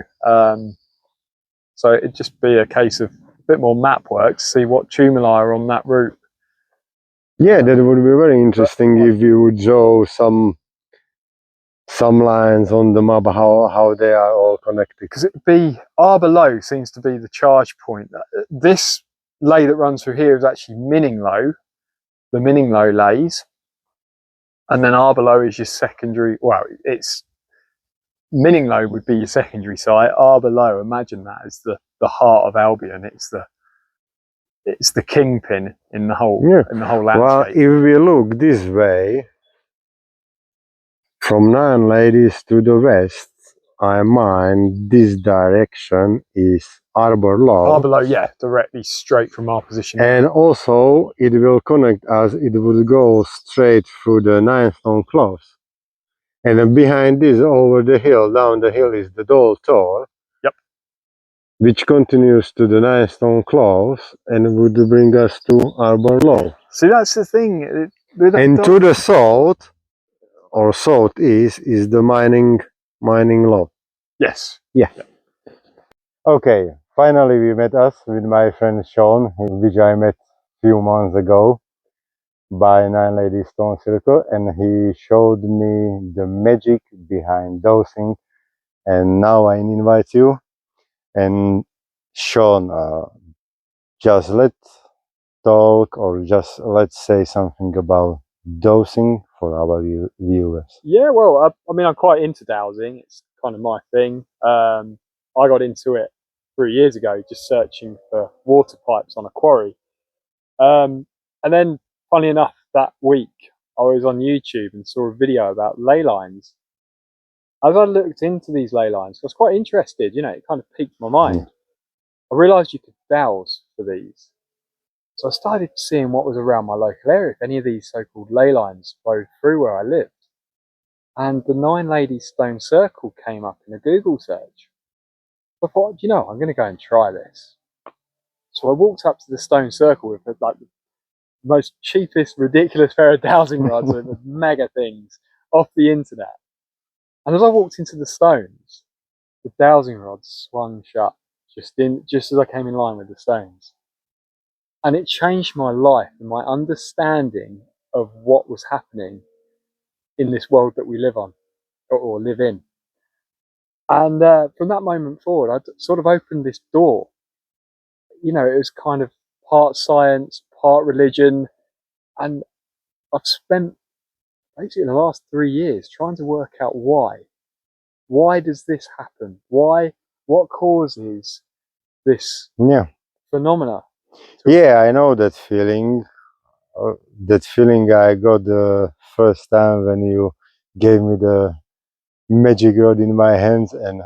So it'd just be a case of a bit more map work to see what tumuli are on that route. Yeah, that would be very interesting if you would draw some lines on the map, how they are all connected. Because it'd be Arborough seems to be the charge point. This ley that runs through here is actually Minninglow, the Minninglow leys, and then Arborough is your secondary. Well, it's Minninglow would be your secondary site. Arborough, imagine that as the heart of Albion. It's the kingpin in the whole landscape. Well, if we look this way, from Nine Ladies to the west, I mind this direction is Arborough. Arborough, directly straight from our position. And also it will connect us, it would go straight through the Nine Stone Close. And then behind this, over the hill, down the hill, is the Dole Tor. Yep. Which continues to the Nine Stone Close and would bring us to Arborough. See, that's the thing. And to the south, or southeast, is the mining law. Yes. Yeah. Okay, finally we met us with my friend Sean, which I met few months ago by Nine Ladies Stone Circle, and he showed me the magic behind those things. And now I invite you, and Sean, just let's talk, or just let's say something about dowsing for our viewers. Yeah, well, I mean, I'm quite into dowsing. It's kind of my thing. I got into it 3 years ago, just searching for water pipes on a quarry. And then, funny enough, that week I was on YouTube and saw a video about ley lines. As I looked into these ley lines, I was quite interested. It kind of piqued my mind. I realised you could dowse for these. So I started seeing what was around my local area, if any of these so-called ley lines flowed through where I lived. And the Nine Ladies Stone Circle came up in a Google search. I thought, I'm going to go and try this. So I walked up to the Stone Circle with the most cheapest, ridiculous pair of dowsing rods with the mega things off the internet. And as I walked into the stones, the dowsing rods swung shut just as I came in line with the stones. And it changed my life and my understanding of what was happening in this world that we live on, or live in. And from that moment forward, I sort of opened this door. It was kind of part science, part religion. And I've spent basically the last 3 years trying to work out why. Why does this happen? What causes this phenomena? Yeah, I know that feeling. That feeling I got the first time when you gave me the magic rod in my hands, and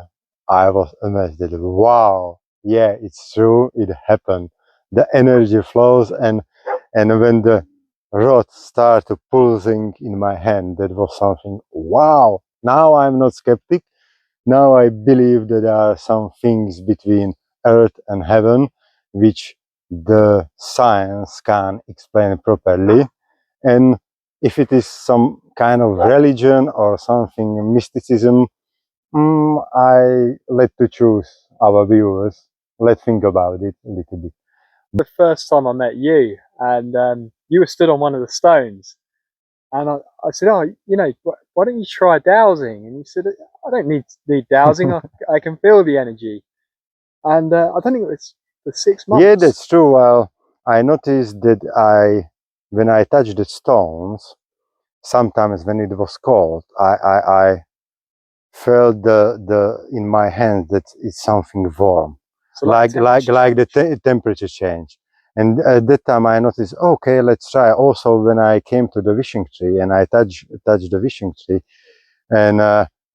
I was amazed that, wow, yeah, it's true, it happened. The energy flows, and when the rod started pulsing in my hand, that was something, wow. Now I'm not skeptic. Now I believe that there are some things between earth and heaven which the science can't explain properly. And if it is some kind of religion or something mysticism, I let to choose our viewers. Let's think about it a little bit. The first time I met you, and you were stood on one of the stones, and I said, why don't you try dowsing? And you said, I don't need dowsing. I can feel the energy. And I don't think it was for 6 months. Yeah, that's true. Well, I noticed that when I touch the stones, sometimes when it was cold, I felt the in my hand that it's something warm, so like the temperature change. And at that time I noticed, okay, let's try. Also, when I came to the wishing tree and I touched the wishing tree, and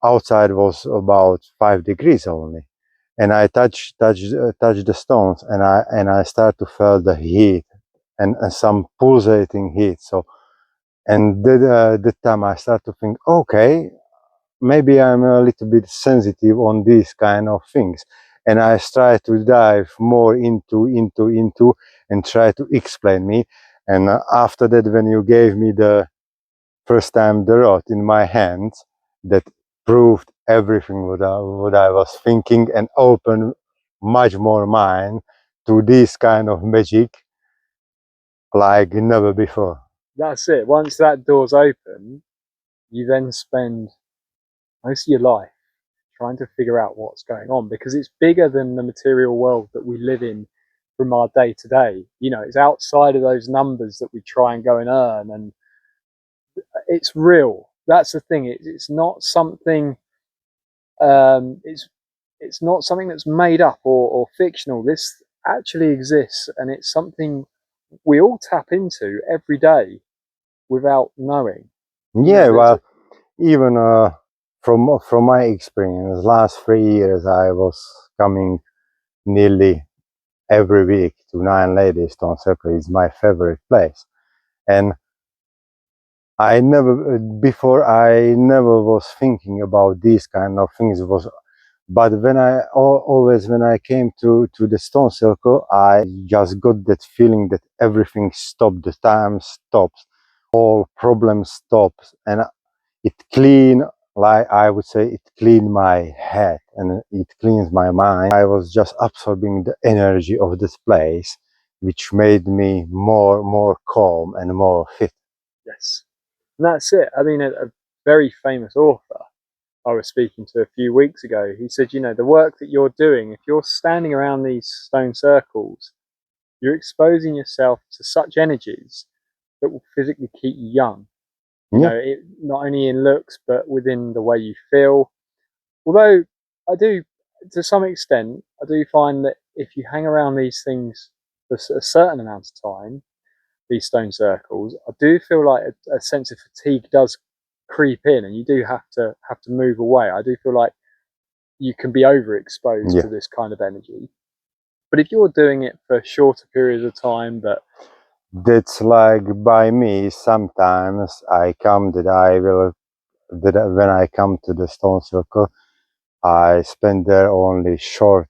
outside was about 5 degrees only, and I touched the stones, and I start to feel the heat and some pulsating heat. So, and that time I start to think, okay, maybe I'm a little bit sensitive on these kind of things, and I try to dive more into and try to explain me. And after that, when you gave me the first time the rod in my hands, that proved everything what I was thinking, and opened much more mind to this kind of magic like never before. That's it. Once that door's open, you then spend most of your life trying to figure out what's going on, because it's bigger than the material world that we live in from our day to day. You know, it's outside of those numbers that we try and go and earn, and it's real. That's the thing. It's not something. It's not something that's made up or fictional. This actually exists, and it's something we all tap into every day without knowing. Yeah, well, even from my experience, last 3 years I was coming nearly every week to Nine Ladies Stone Circle. Is my favorite place, and I never was thinking about these kind of things. But when always when I came to the Stone Circle, I just got that feeling that everything stopped, the time stops, all problems stops, and it clean, like I would say, it cleaned my head and it cleans my mind. I was just absorbing the energy of this place, which made me more calm and more fit. Yes, and that's it. I mean, a very famous author I was speaking to a few weeks ago, he said, you know, the work that you're doing, if you're standing around these stone circles, you're exposing yourself to such energies that will physically keep you young. You know, it, not only in looks, but within the way you feel. Although I do, to some extent, I do find that if you hang around these things for a certain amount of time, these stone circles, I do feel like a sense of fatigue does creep in, and you do have to move away. I do feel like you can be overexposed to this kind of energy. But if you're doing it for shorter periods of time, but that's like by me, sometimes I come when I come to the Stone Circle, I spend there only short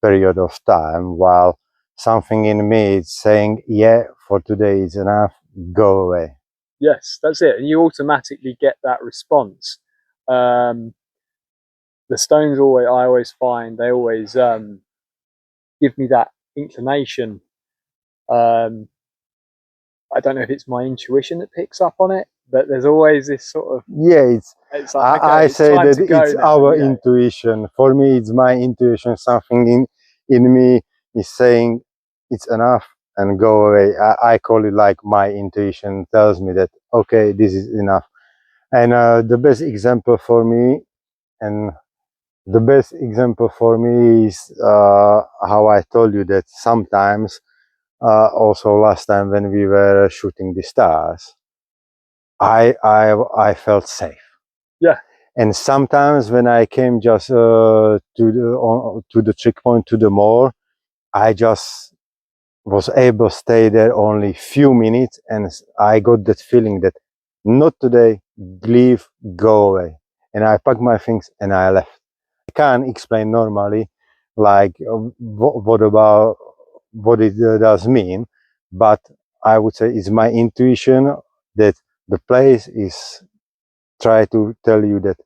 period of time, while something in me is saying, yeah, for today is enough, go away. yes, that's it. And you automatically get that response. The stones I always find, they always give me that inclination. I don't know if it's my intuition that picks up on it, but there's always this sort of it's like, okay, I say that it's now, our intuition. For me, it's my intuition. Something in me is saying it's enough and go away. I call it like my intuition tells me that, okay, this is enough. And the best example for me is how I told you that sometimes, also last time when we were shooting the stars, I felt safe. Yeah. And sometimes when I came just to the checkpoint, to the mall, I just was able to stay there only few minutes, and I got that feeling that not today, leave, go away. And I packed my things and I left. I can't explain normally, like what it does mean, but I would say it's my intuition that the place is try to tell you that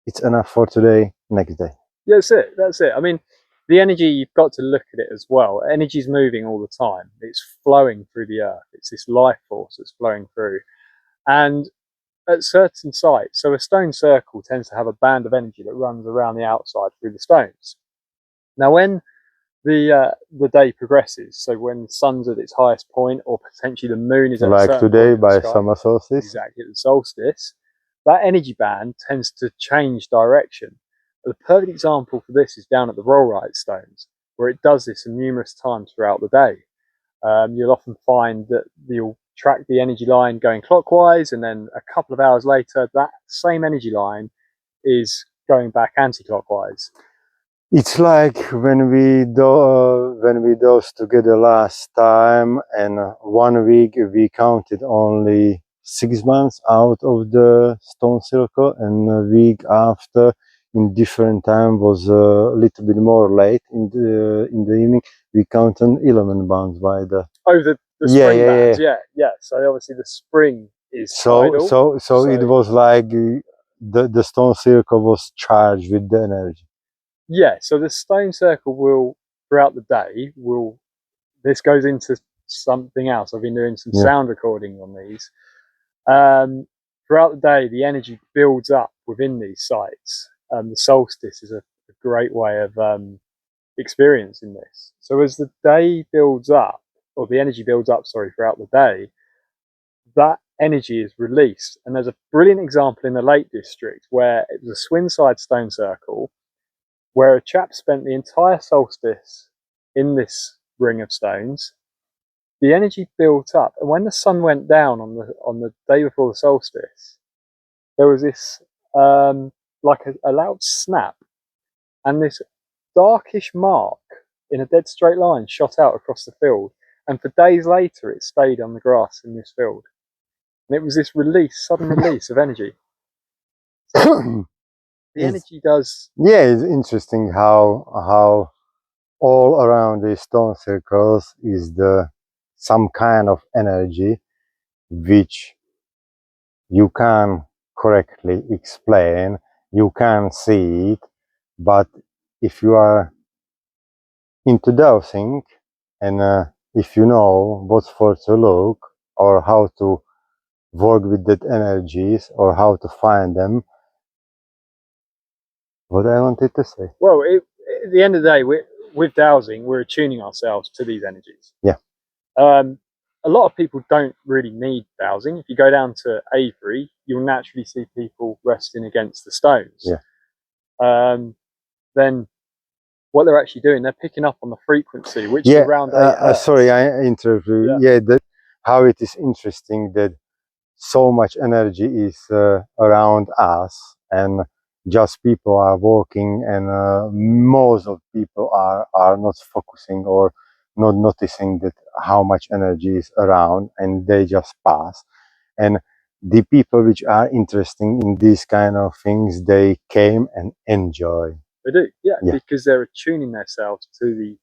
it's enough for today, next day. That's it. That's it. I mean, the energy, you've got to look at it as well. Energy's moving all the time. It's flowing through the earth. It's this life force that's flowing through. And at certain sites, so a stone circle tends to have a band of energy that runs around the outside through the stones. Now, when the day progresses, so when the sun's at its highest point, or potentially the moon is at like a certain today point by sky, summer solstice, exactly at the solstice, that energy band tends to change direction. The perfect example for this is down at the Rollright Stones, where it does this numerous times throughout the day. you'll often find that you'll track the energy line going clockwise, and then a couple of hours later, that same energy line is going back anti-clockwise. It's like when we dosed together last time, and 1 week we counted only 6 months out of the stone circle, and a week after, in different time, was a little bit more late in the evening. We counted 11 months by the The spring bands, yeah. So obviously the spring is tidal. So it was like the stone circle was charged with the energy. Yeah, so the stone circle will, throughout the day, this goes into something else. I've been doing some sound recording on these. Throughout the day, the energy builds up within these sites. The solstice is a great way of experiencing this. So as the day builds up, or the energy builds up, throughout the day, that energy is released. And there's a brilliant example in the Lake District where it was a Swinside stone circle, where a chap spent the entire solstice in this ring of stones. The energy built up, and when the sun went down on the day before the solstice, there was this like a loud snap, and this darkish mark in a dead straight line shot out across the field. And for days later, it stayed on the grass in this field. And it was this sudden release of energy. So the energy does. Yeah, it's interesting how all around these stone circles is some kind of energy which you can't correctly explain, you can't see it, but if you are into dowsing, and if you know what for to look, or how to work with that energies, or how to find them, what I wanted to say. Well, at the end of the day, with dowsing, we're attuning ourselves to these energies. Yeah. A lot of people don't really need dowsing. If you go down to Avery, you'll naturally see people resting against the stones. Yeah. Then what they're actually doing, they're picking up on the frequency, which is around 8 hertz. Sorry, I interrupted you. How it is interesting that so much energy is around us, and just people are walking, and most of people are not focusing or not noticing that how much energy is around, and they just pass. And the people which are interested in these kind of things, they came and enjoy. They do, yeah, because they're attuning themselves to the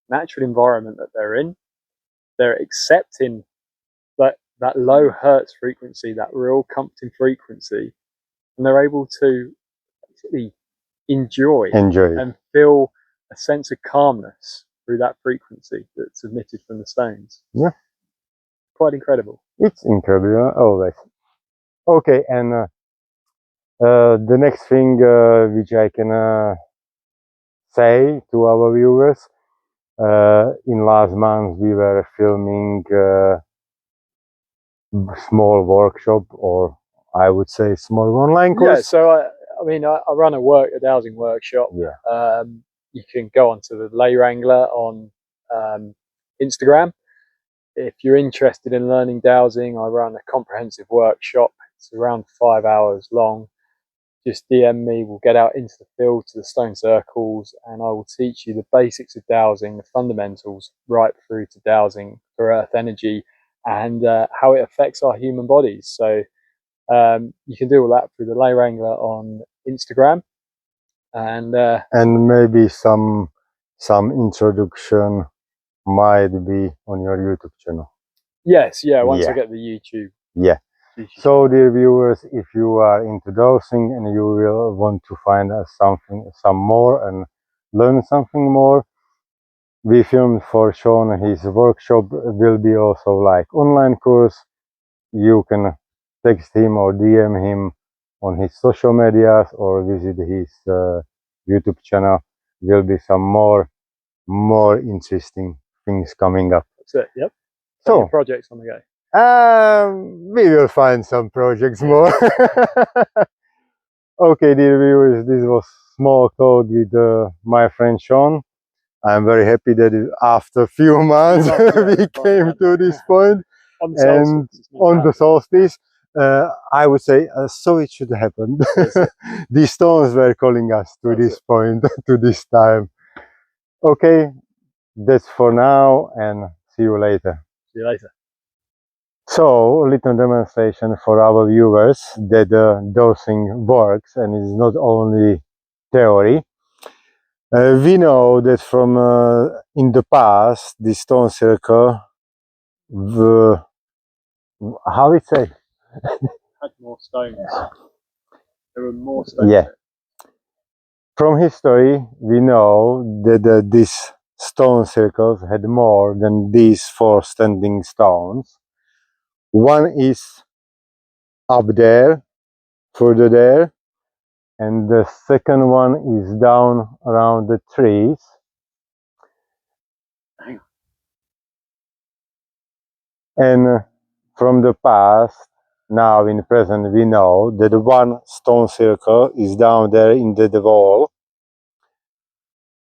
natural environment that they're in. They're accepting that low hertz frequency, that real comforting frequency, and they're able to basically enjoy and feel a sense of calmness through that frequency that's emitted from the stones. Yeah. Quite incredible. It's incredible, always. Okay, and the next thing which I can say to our viewers, in last month we were filming small workshop, or I would say small online course. Yeah, so I run a dowsing workshop. Yeah. You can go onto the Lay Wrangler on Instagram. If you're interested in learning dowsing, I run a comprehensive workshop. It's around 5 hours long. Just DM me, we'll get out into the field to the stone circles, and I will teach you the basics of dowsing, the fundamentals, right through to dowsing for earth energy, and how it affects our human bodies. So you can do all that through the Lay Wrangler on Instagram, and maybe some introduction might be on your YouTube channel. Yes, once I get the YouTube. Yeah. So, dear viewers, if you are into dowsing and you will want to find some more and learn something more, we filmed for Sean. His workshop will be also like online course. You can text him or DM him on his social medias, or visit his YouTube channel. Will be some more interesting things coming up. That's it. Yep. So projects on the go. We will find some projects more. Okay, dear viewers, this was small talk with my friend Sean. I'm very happy that after a few months we came to this point. On And on the solstice, I would say, so it should happen. These stones were calling us to this point, to this time. Okay, that's for now, and see you later. See you later. So, a little demonstration for our viewers that the dosing works and it's not only theory. We know that from in the past, the stone circle, how it say? Had more stones. There were more stones. Yeah. From history, we know that these stone circles had more than these 4 standing stones. One is up there, further there, and the second one is down around the trees. And from the past, now in present, we know that one stone circle is down there in the wall,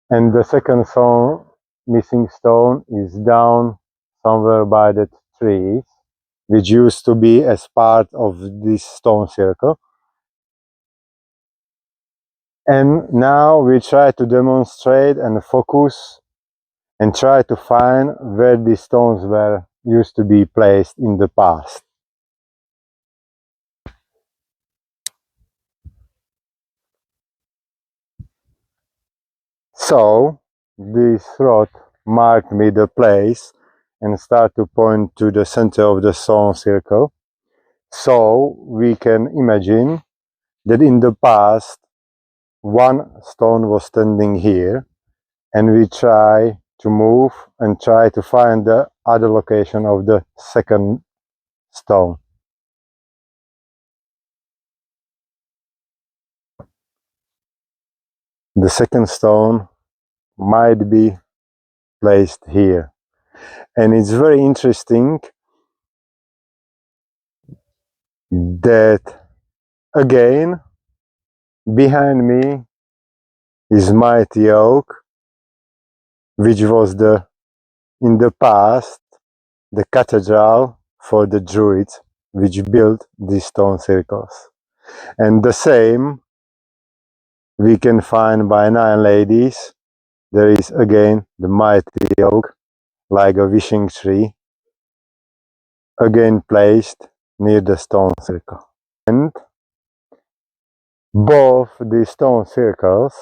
and the second missing stone is down somewhere by the trees, which used to be as part of this stone circle. And now we try to demonstrate and focus and try to find where these stones were used to be placed in the past. So this rod marked me the place and start to point to the center of the stone circle. So we can imagine that in the past one stone was standing here, and we try to move and try to find the other location of the second stone. The second stone might be placed here. And it's very interesting that again, behind me is mighty oak, which was in the past the cathedral for the Druids, which built these stone circles. And the same we can find by 9 ladies. There is again the mighty oak, like a wishing tree, again placed near the stone circle. And both these stone circles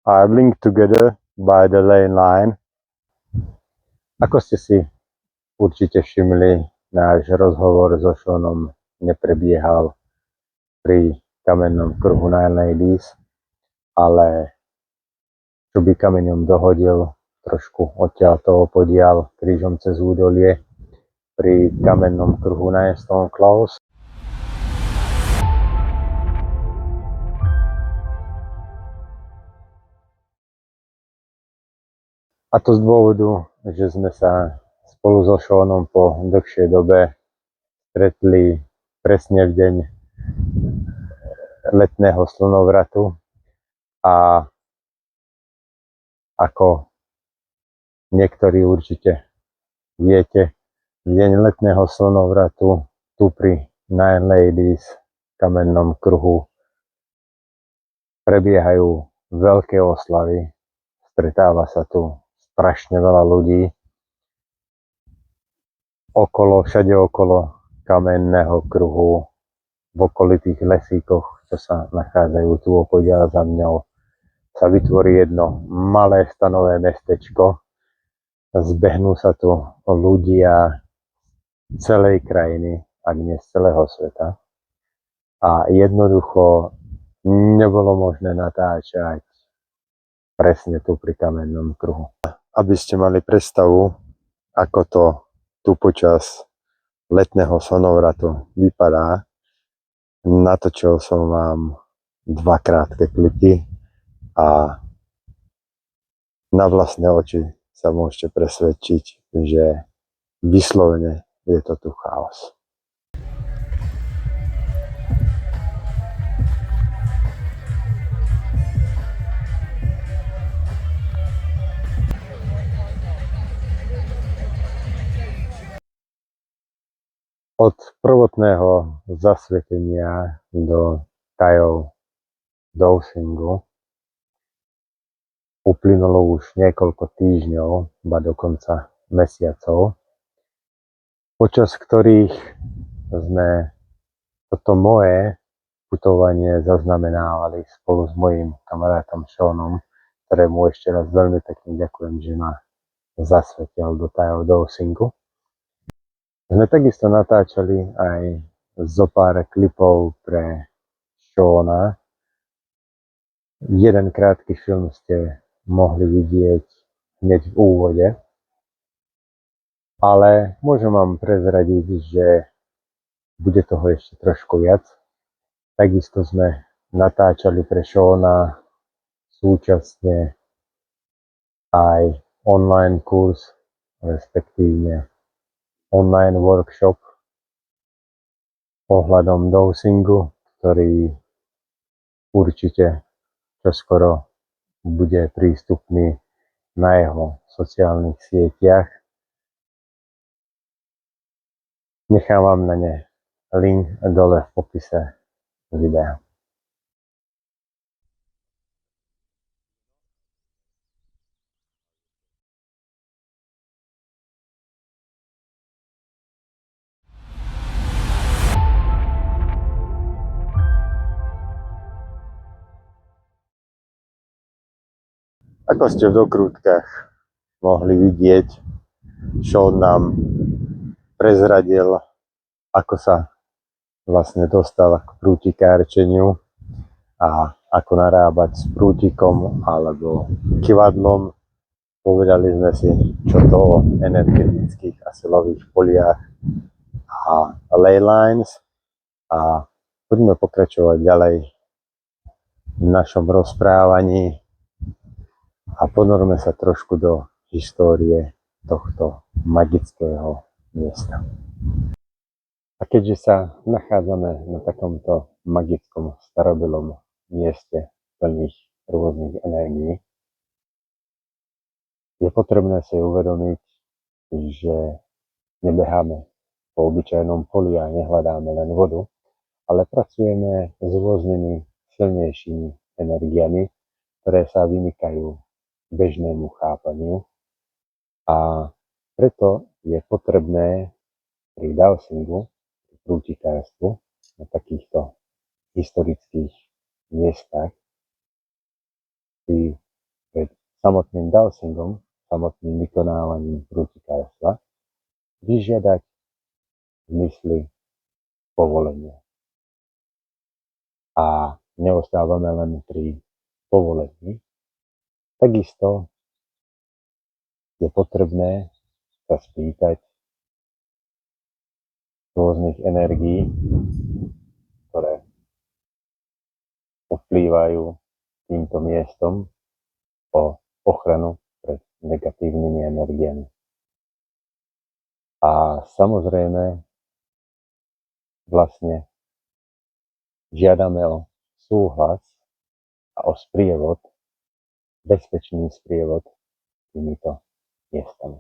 are linked together by the lane line. Ako ste si určite všimli, náš rozhovor so Seanom neprebiehal pri kamennom kruhu 9 ladies, ale čo by kameňom dohodil, trošku odtiaľ toho podial krížom cez údolie pri kamennom kruhu na Stone Close. A to z dôvodu, že sme sa spolu so Seanom po dlhšej dobe stretli presne v deň letného slnovratu a ako niektorí určite viete, v deň letného slnovratu tu pri 9 Ladies kamennom kruhu prebiehajú veľké oslavy, stretáva sa tu strašne veľa ľudí všade okolo kamenného kruhu, v okolitých lesíkoch, čo sa nachádzajú tu opodiaľ za mňou, sa vytvorí jedno malé stanové mestečko. Zbehnú sa tu ľudia celej krajiny, ak nie z celého sveta. A jednoducho nebolo možné natáčať presne tu pri kamennom kruhu. Aby ste mali predstavu, ako to tu počas letného slnovratu vypadá, natočil som vám 2 krátke klipy a na vlastné oči sa môžete presvedčiť, že vyslovene je to tu chaos. Od prvotného zasvetenia do tajov dowsingu uplynulo už niekoľko týždňov, ba dokonca mesiacov, počas ktorých sme toto moje putovanie zaznamenávali spolu s mojím kamarátom Seanom, ktorému ešte raz veľmi pekne ďakujem, že ma zasvetil do tajov dowsingu. Sme takisto natáčali aj zo pár klipov pre Seana. Jeden krátky film ste mohli vidieť hneď v úvode, ale môžem vám prezradiť, že bude toho ešte trošku viac. Takisto sme natáčali pre Seana súčasne aj online kurz, respektívne online workshop ohľadom dowsingu, ktorý určite čoskoro bude prístupný na jeho sociálnych sieťach. Nechám vám na ne link dole v popise videa. Ako ste v dokrutkách mohli vidieť, Sean nám prezradil, ako sa vlastne dostal k prútikárčeniu a ako narábať s prútikom alebo kivadlom. Povedali sme si, čo to o energetických a silových poliach a ley lines, a poďme pokračovať ďalej v našom rozprávaní a ponorme sa trošku do histórie tohto magického miesta. A keďže sa nachádzame na takomto magickom starobilom mieste plných rôznych energií, je potrebné si uvedomiť, že nebeháme po obyčajnom poli a nehľadáme len vodu, ale pracujeme s rôznymi silnejšími energiami, ktoré sa vymykajú bežnému chápaniu, a preto je potrebné pri dowsingu, pri prútikárstvu na takýchto historických miestach si pred samotným dowsingom, samotným vykonávaním prútikárstva vyžiadať v mysli povolenie. A neostávame len pri povolení. Takisto je potrebné sa spýtať rôznych energií, ktoré vplývajú týmto miestom, o ochranu pred negatívnymi energiami. A samozrejme vlastne žiadame o súhlas a o sprievod, bezpečný sprievod týmito miestami.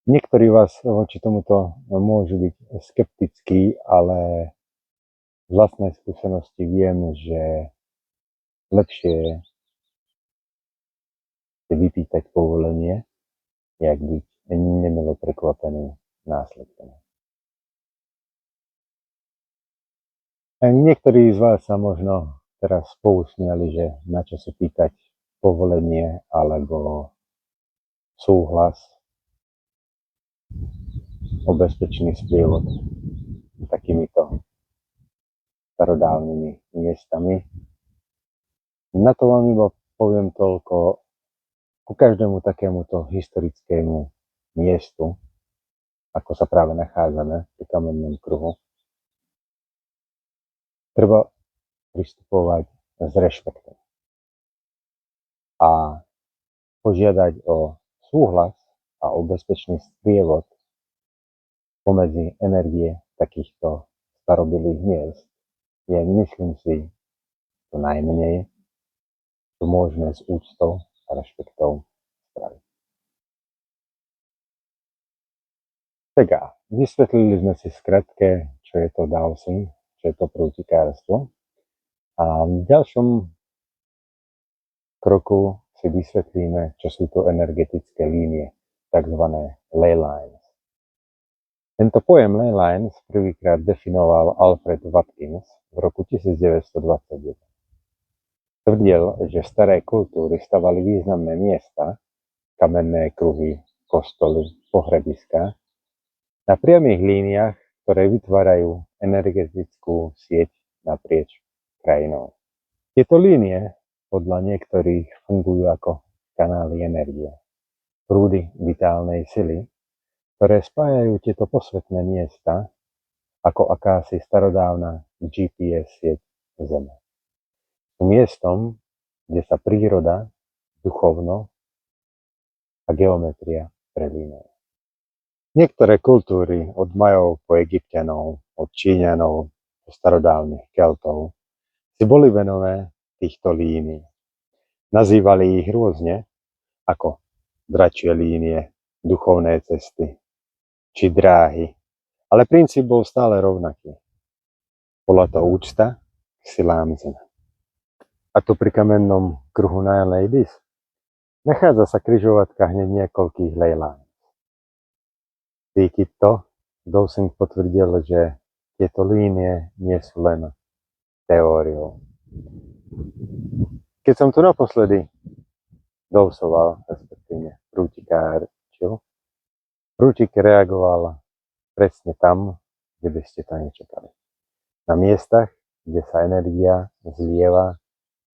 Niektorí vás voči tomuto môžu byť skeptickí, ale z vlastnej skúsenosti viem, že lepšie je si vypýtať povolenie, jak byť nemilo prekvapený následkom. Niektorí z vás sa možno teraz pousmiali, že na čo si pýtať povolenie alebo súhlas o bezpečný sprievod takýmito starodávnymi miestami. Na to vám iba poviem toľko: ku každému takémuto historickému miestu, ako sa práve nachádzame pri kamennom kruhu, treba pristupovať s rešpektom a požiadať o súhlas a o bezpečný sprievod pomedzi energie takýchto starobilých miest je, myslím si, to najmenej, čo môžeme s úctou a rešpektou spraviť. Tak vysvetlili sme si skratke, čo je to dowsing, čo je to prútikárstvo. A v ďalšom kroku si vysvetlíme, čo sú to energetické línie, takzvané ley lines. Tento pojem ley lines prvýkrát definoval Alfred Watkins v roku 1921. Tvrdil, že staré kultúry stavali významné miesta, kamenné kruhy, kostoly, pohrebiska, na priamých líniách, ktoré vytvárajú energetickú sieť naprieč krajinou. Tieto línie podľa niektorých fungujú ako kanály energie, prúdy vitálnej sily, ktoré spájajú tieto posvetné miesta ako akási starodávna GPS sieť Zeme. Sú miestom, kde sa príroda, duchovno a geometria prelínajú. Niektoré kultúry od Majov po Egypťanov, od Číňanov po starodávnych Keltov si boli venové týchto línií. Nazývali ich rôzne ako dračie línie, duchovné cesty či dráhy, ale princíp bol stále rovnaký. Bola to úcta k silám Zeme. A tu pri kamennom kruhu Nine Ladies nachádza sa križovatka hneď niekoľkých ley lines. Cítiť to, dowsing potvrdil, že tieto línie nie sú len teóriou. Keď som tu naposledy dowsoval, respektíve prútikárčil, prútik reagoval presne tam, kde by ste to nečakali. Na miestach, kde sa energia zlieva,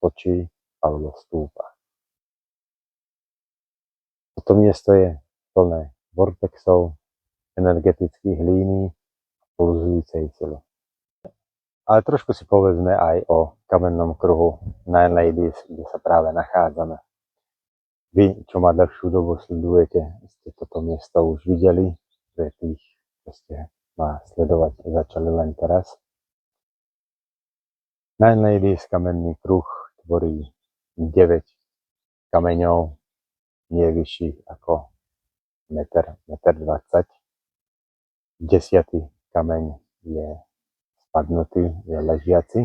točí alebo stúpa. Toto miesto je plné vortexov, energetických línií a pulzujúcej sily. Ale trošku si povedzme aj o kamennom kruhu Nine Ladies, kde sa práve nachádzame. Vy, čo ma dlhšiu dobu sledujete, ste toto miesto už videli, pre tých, čo ste ma sledovať začali len teraz. Nine Ladies, kamenný kruh, tvorí 9 kameňov, nie vyšších ako 1,20 m. 10. kameň je spadnutý, je ležiaci.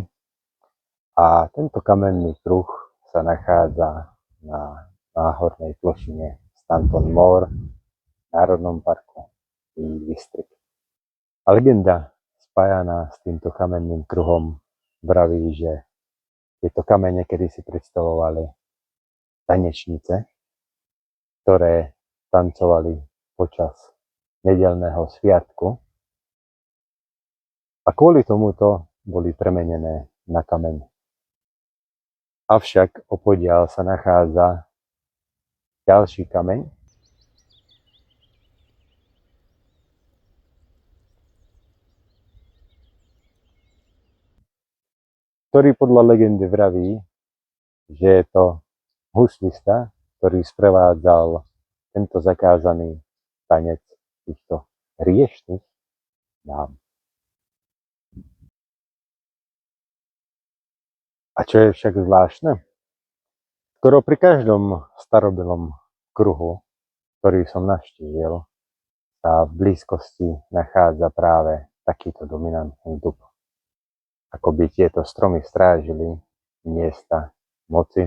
A tento kamenný kruh sa nachádza na náhornej plošine Stanton Moor v Národnom parku Peak Districtu. A legenda spájaná s týmto kamenným kruhom vraví, že tieto kamene kedysi predstavovali tanečnice, ktoré tancovali počas nedeľného sviatku a kvôli tomuto boli premenené na kameň. Avšak opodiaľ sa nachádza ďalší kameň, ktorý podľa legendy vraví, že je to huslista, ktorý sprevádzal tento zakázaný tanec týchto hriešnych dám. A čo je však zvláštne? Skoro pri každom starobylom kruhu, ktorý som navštívil, sa v blízkosti nachádza práve takýto dominantný dub. Ako by tieto stromy strážili miesta moci,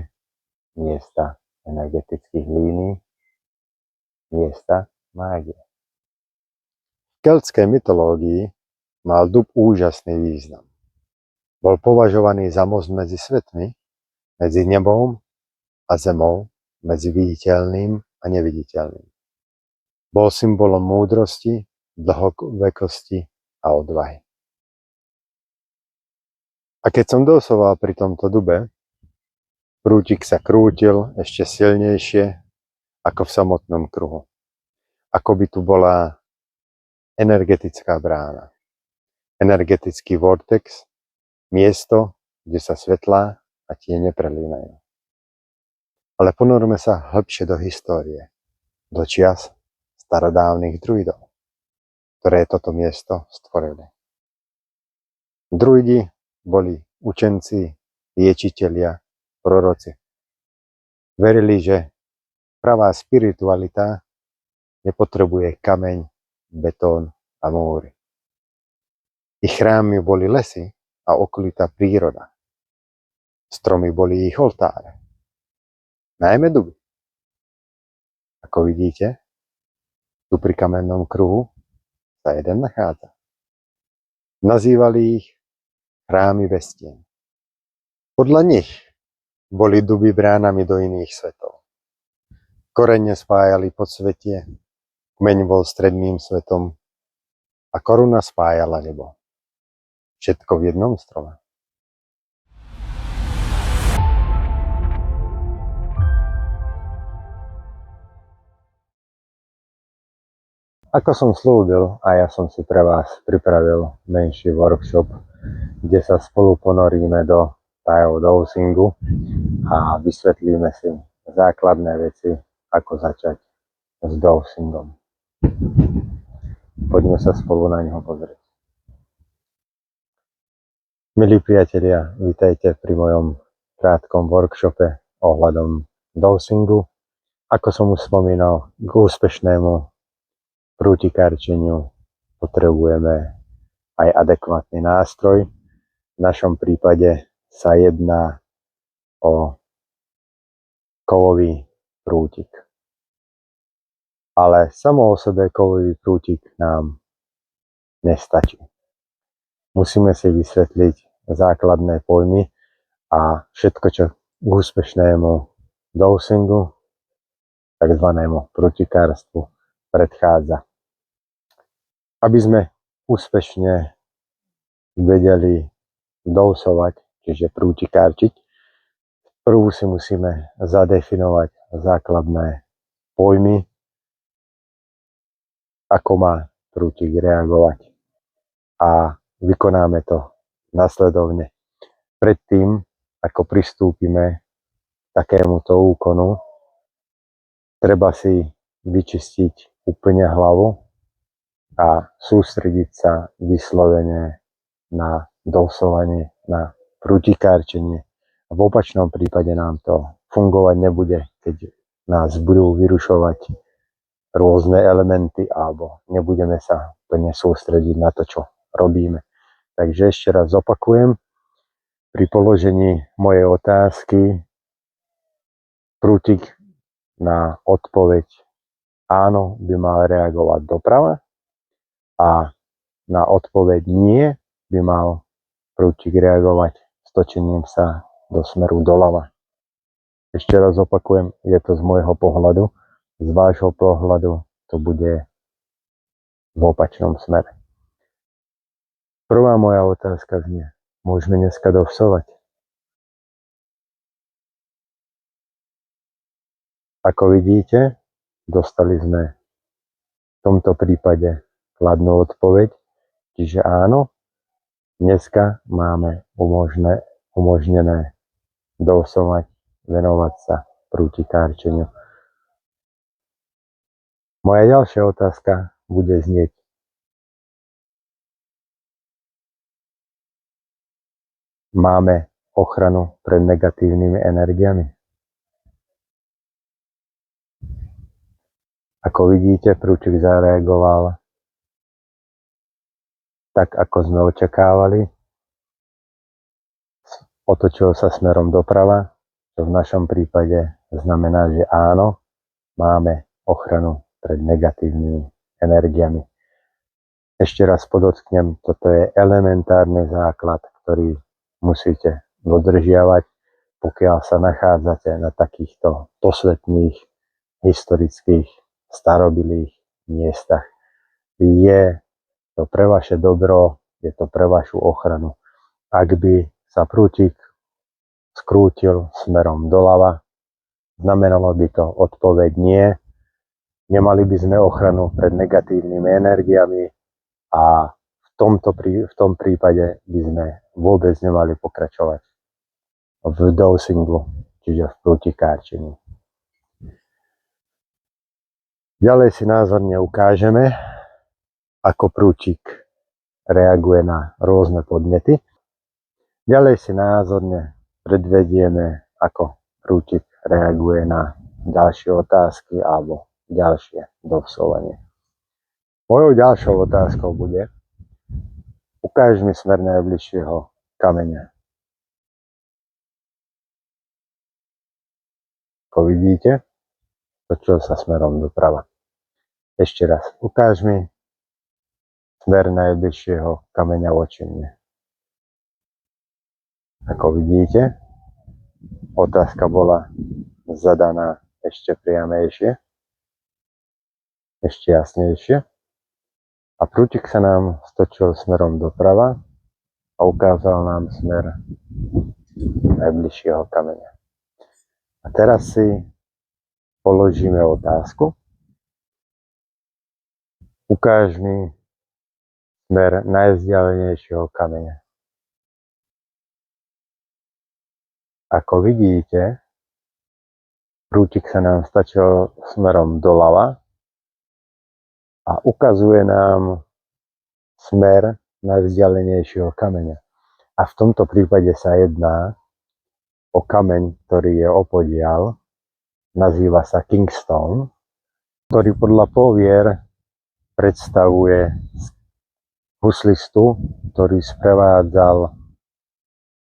miesta energetických línií, miesta mágie. V keltskej mytológii mal dub úžasný význam. Bol považovaný za most medzi svetmi, medzi nebom a zemou, medzi viditeľným a neviditeľným. Bol symbolom múdrosti, dlhovekosti a odvahy. A keď som dowsoval pri tomto dube, prútik sa krútil ešte silnejšie ako v samotnom kruhu. Ako by tu bola energetická brána. Energetický vortex, miesto, kde sa svetlá a tiene prelínajú. Ale ponorme sa hlbšie do histórie, do čias starodávnych druidov, ktoré toto miesto stvorili. Druidi boli učenci, liečitelia, proroci. Verili, že pravá spiritualita nepotrebuje kameň, betón a múry. Ich chrámy boli lesy a okolitá príroda. Stromy boli ich oltáre. Najmä duby. Ako vidíte, tu pri kamennom kruhu sa jeden nachádza. Nazývali ich chrámy bestien. Podľa nich boli duby bránami do iných svetov. Korene spájali podsvetie, kmeň bol stredným svetom a koruna spájala nebo. Všetko v jednom strome. Ako som slúbil, a ja som si pre vás pripravil menší workshop, kde sa spolu ponoríme do tajov dowsingu a vysvetlíme si základné veci, ako začať s dowsingom. Poďme sa spolu na neho pozrieť. Milí priatelia, vítajte pri mojom krátkom workshope ohľadom dowsingu. Ako som už spomínal, k úspešnému prútikárčeniu potrebujeme aj adekvátny nástroj. V našom prípade sa jedná o kovový prútik. Ale samo o sebe kovový prútik nám nestačí. Musíme si vysvetliť základné pojmy a všetko, čo k úspešnému dowsingu, takzvanému prútikárstvu, predchádza. Aby sme úspešne vedeli dowsovať, čiže prútikárčiť, prvú si musíme zadefinovať základné pojmy, ako má prútik reagovať. A vykonáme to nasledovne. Predtým, ako pristúpime k takémuto úkonu, treba si vyčistiť úplne hlavu a sústrediť sa vyslovene na dowsovanie, na prútikárčenie. V opačnom prípade nám to fungovať nebude, keď nás budú vyrušovať rôzne elementy alebo nebudeme sa plne sústrediť na to, čo robíme. Takže ešte raz opakujem, pri položení mojej otázky prútik na odpoveď áno by mal reagovať doprava a na odpoveď nie by mal prútik reagovať stočením sa do smeru doľava. Ešte raz opakujem, je to z môjho pohľadu, z vášho pohľadu to bude v opačnom smere. Prvá moja otázka znie, môžeme dneska dowsovať? Ako vidíte, dostali sme v tomto prípade kladnú odpoveď, čiže áno, dneska máme umožnené dowsovať, venovať sa prútikárčeniu. Moja ďalšia otázka bude znieť, máme ochranu pred negatívnymi energiami? Ako vidíte, prútik zareagoval tak, ako sme očakávali. Otočil sa smerom doprava, čo v našom prípade znamená, že áno, máme ochranu pred negatívnymi energiami. Ešte raz podotknem, toto je elementárny základ, ktorý musíte dodržiavať, pokiaľ sa nachádzate na takýchto posvätných, historických, starobilých miestach. Je to pre vaše dobro, je to pre vašu ochranu. Ak by sa prútik skrútil smerom doľava, znamenalo by to odpoveď nie. Nemali by sme ochranu pred negatívnymi energiami a v tom prípade by sme vôbec nemali pokračovať v dowsingu, čiže v prútikárčení. Ďalej si názorne ukážeme, ako prútik reaguje na rôzne podnety. Ďalej si názorne predvedieme, ako prútik reaguje na ďalšie otázky alebo ďalšie dowsovanie. Mojou ďalšou otázkou bude: ukáž mi smer najbližšieho kameňa. Ako vidíte, točil sa smerom doprava. Ešte raz, ukáž mi smer najbližšieho kameňa voči mne. Ako vidíte, otázka bola zadaná ešte priamejšie, ešte jasnejšie. A prútik sa nám stočil smerom doprava a ukázal nám smer najbližšieho kameňa. A teraz si položíme otázku. Ukáž mi smer najvzdialenejšieho kameňa. Ako vidíte, prútik sa nám stačil smerom doľava a ukazuje nám smer najvzdialenejšieho kameňa. A v tomto prípade sa jedná o kameň, ktorý je opodiaľ, nazýva sa Kingstone, ktorý podľa povier predstavuje huslistu, ktorý sprevádzal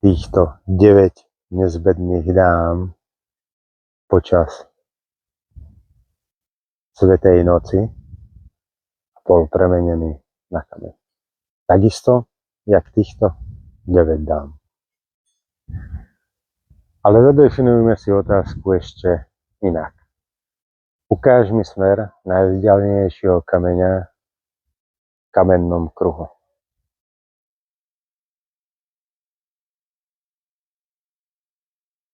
týchto 9 nezbedných dám počas Svätej noci a bol premenený na kameň. Takisto, jak týchto 9 dám. Ale zadefinujme si otázku ešte inak. Ukáž mi smer najvzdialenejšieho kameňa v kamennom kruhu.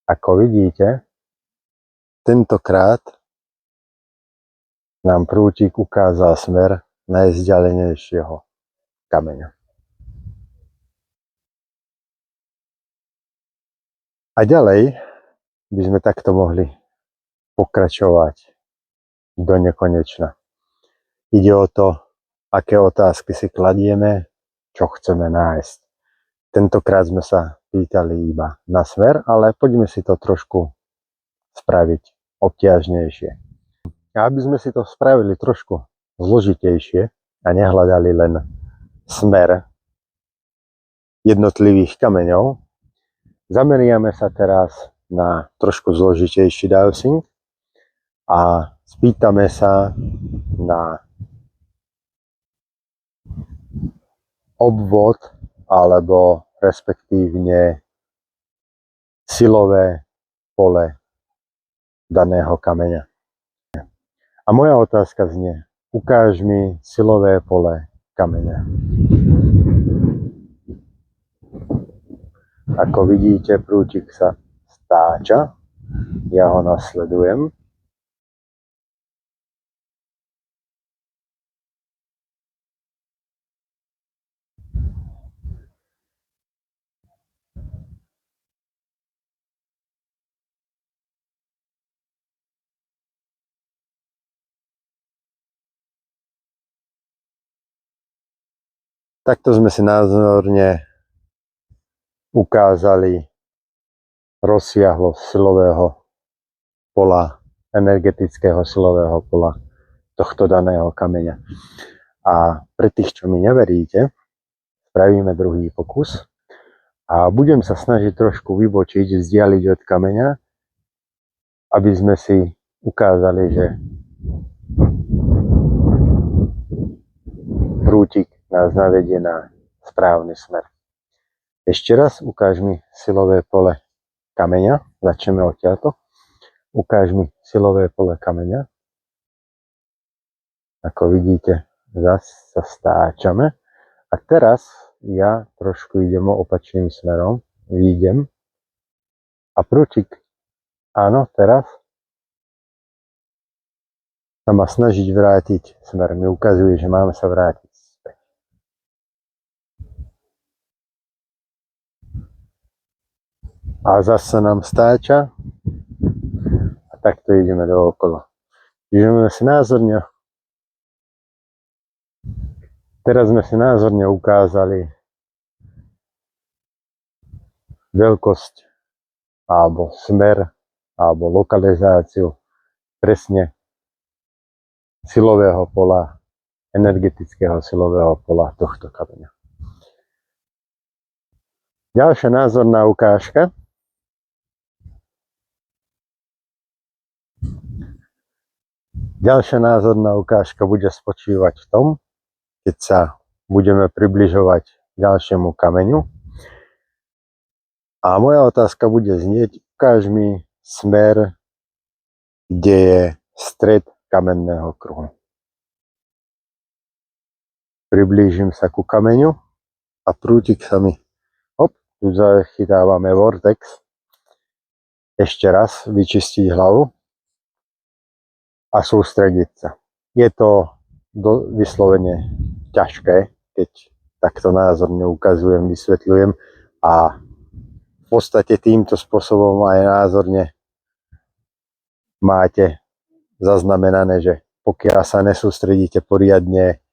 Ako vidíte, tentokrát nám prútik ukázal smer najvzdialenejšieho kameňa. A ďalej by sme takto mohli pokračovať do nekonečna. Ide o to, aké otázky si kladieme, čo chceme nájsť. Tentokrát sme sa pýtali iba na smer, ale poďme si to trošku spraviť obťažnejšie. A aby sme si to spravili trošku zložitejšie a nehľadali len smer jednotlivých kameňov, zameriame sa teraz na trošku zložitejší dowsing a spýtame sa na obvod alebo respektívne silové pole daného kameňa. A moja otázka znie: ukáž mi silové pole kameňa. Ako vidíte, prútik sa stáča, ja ho nasledujem. Takto sme si názorne ukázali rozsiahlosť silového pola, energetického silového pola tohto daného kameňa. A pre tých, čo mi neveríte, spravíme druhý pokus a budem sa snažiť trošku vybočiť, vzdialiť od kameňa, aby sme si ukázali, že prútik nás navedie na správny smer. Ešte raz ukáž mi silové pole kameňa. Začneme odtiaľto. Ukáž mi silové pole kameňa. Ako vidíte, zase sa stáčame. A teraz ja trošku idem opačným smerom. Výjdem. A prútik, áno, teraz sa má snažiť vrátiť smer. Mi ukazuje, že máme sa vrátiť späť. A zase sa nám stáča. A takto ideme dookola. Teraz sme si názorne ukázali veľkosť alebo smer alebo lokalizáciu presne silového pola energetického silového pola tohto kameňa. Ďalšia názorná ukážka. Ďalšia názorná ukážka bude spočívať v tom, keď sa budeme približovať ďalšiemu kameňu. A moja otázka bude znieť, ukáž mi smer, kde je stred kamenného kruhu. Priblížim sa ku kameňu a prútik sa mi, tu zachytávame vortex, ešte raz vyčistiť hlavu a sústrediť sa. Je to vyslovene ťažké, keď takto názorne ukazujem, vysvetľujem a v podstate týmto spôsobom aj názorne máte zaznamenané, že pokiaľ sa nesústredíte poriadne,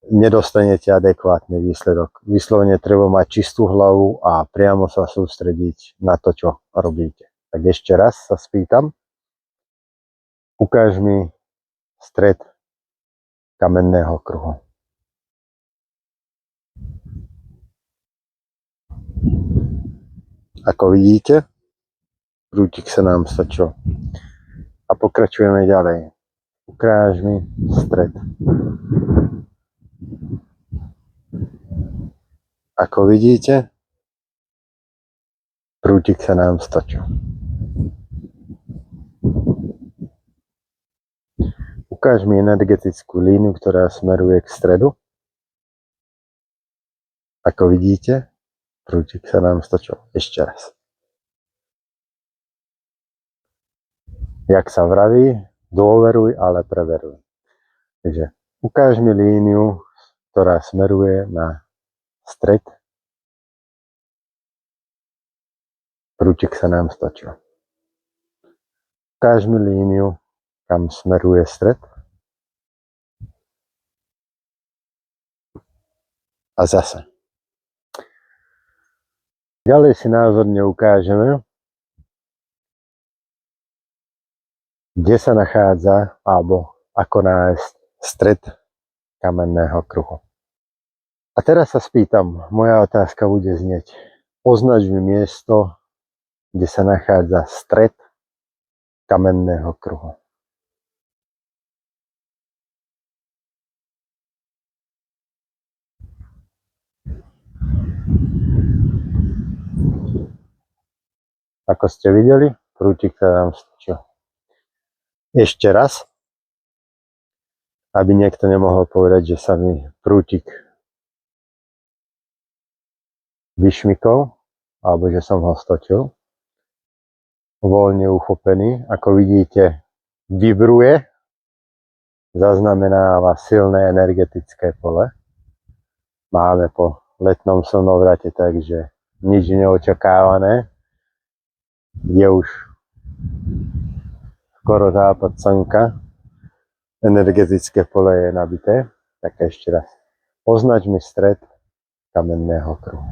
nedostanete adekvátny výsledok. Vyslovene treba mať čistú hlavu a priamo sa sústrediť na to, čo robíte. Tak ešte raz sa spýtam, ukáž mi stred kamenného kruhu. Ako vidíte, prútik sa nám stačil. A pokračujeme ďalej. Ukáž mi stred. Ako vidíte, prútik sa nám stočil. Ukáž mi energetickú líniu, ktorá smeruje k stredu. Ako vidíte, prútik sa nám stočil. Ešte raz. Jak sa vraví, dôveruj, ale preveruj. Takže ukáž mi líniu, ktorá smeruje na stred. Prútik sa nám stočil. Ukáž mi líniu, kam smeruje stred. A zase. Ďalej si názorne ukážeme, kde sa nachádza, alebo ako nájsť stred kamenného kruhu. A teraz sa spýtam, moja otázka bude znieť, označ mi miesto, kde sa nachádza stred kamenného kruhu. Ako ste videli, prútik sa nám stočil. Ešte raz, aby niekto nemohol povedať, že sa mi prútik vyšmykol, alebo že som ho stočil. Voľne uchopený, ako vidíte, vibruje, zaznamenáva silné energetické pole. Máme po letnom slnovrate, takže nič neočakávané. Je už skoro západ slnka, energetické pole je nabité. Tak ešte raz, označ mi stred kamenného kruhu.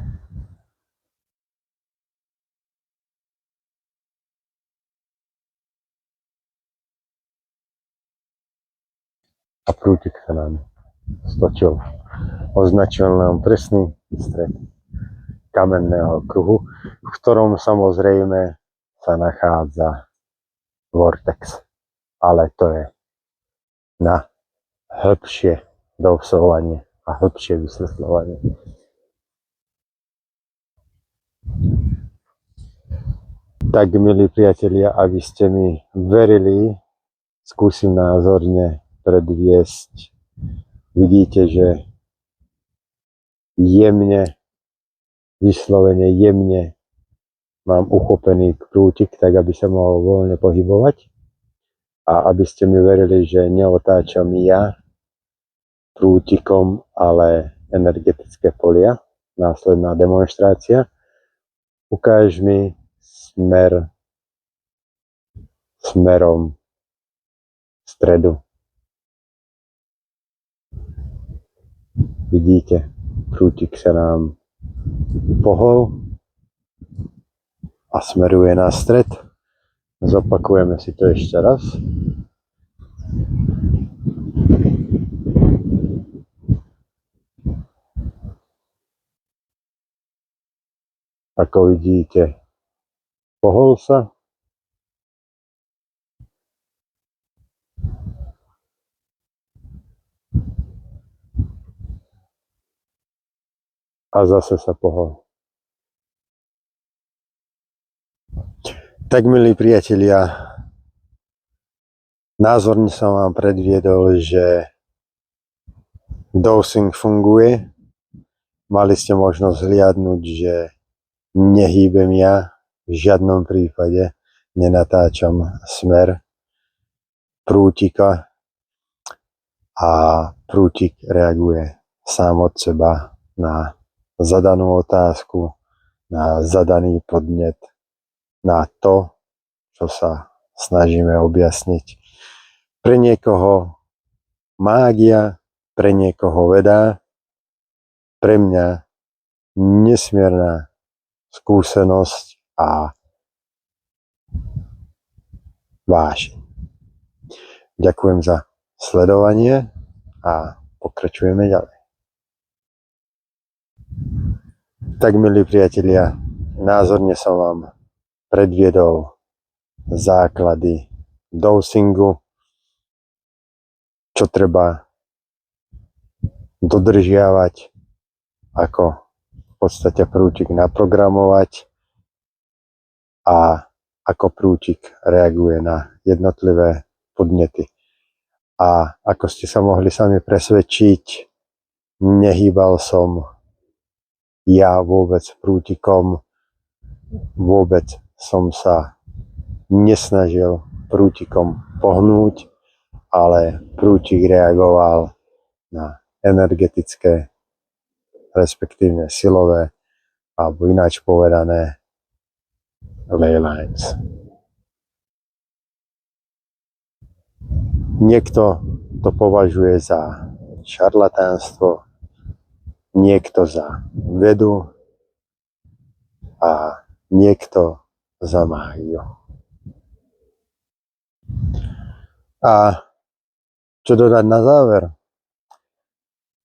A prútik sa nám stočil. Označil nám presný stred kamenného kruhu, v ktorom samozrejme sa nachádza vortex. Ale to je na hĺbšie doslovanie a hĺbšie vysvetľovanie. Tak, milí priatelia, aby ste mi verili, skúsim názorne predviesť. Vidíte, že jemne, vyslovene jemne mám uchopený prútik, tak aby sa mohol voľne pohybovať. A aby ste mi verili, že neotáčam ja prútikom, ale energetické polia. Následná demonštrácia. Ukáž mi smerom stredu. Vidíte, prútik sa nám pohol a smeruje na stred. Zopakujeme si to ešte raz. Ako vidíte, pohol sa. A zase sa pohol. Tak, milí priatelia, názorne som vám predviedol, že dosing funguje. Mali ste možnosť zhliadnúť, že nehýbem ja, v žiadnom prípade nenatáčam smer prútika a prútik reaguje sám od seba na zadanú otázku, na zadaný podnet, na to, čo sa snažíme objasniť. Pre niekoho mágia, pre niekoho veda, pre mňa nesmierna skúsenosť a vášeň. Ďakujem za sledovanie a pokračujeme ďalej. Tak, milí priatelia, názorne som vám predviedol základy dosingu, čo treba dodržiavať, ako v podstate prútik naprogramovať a ako prútik reaguje na jednotlivé podnety. A ako ste sa mohli sami presvedčiť, nehýbal som ja vôbec prútikom, vôbec som sa nesnažil prútikom pohnúť, ale prútik reagoval na energetické, respektíve silové, alebo ináč povedané ley lines. Niekto to považuje za šarlatánstvo, niekto za vedu a niekto za mágiu. A čo dodať na záver?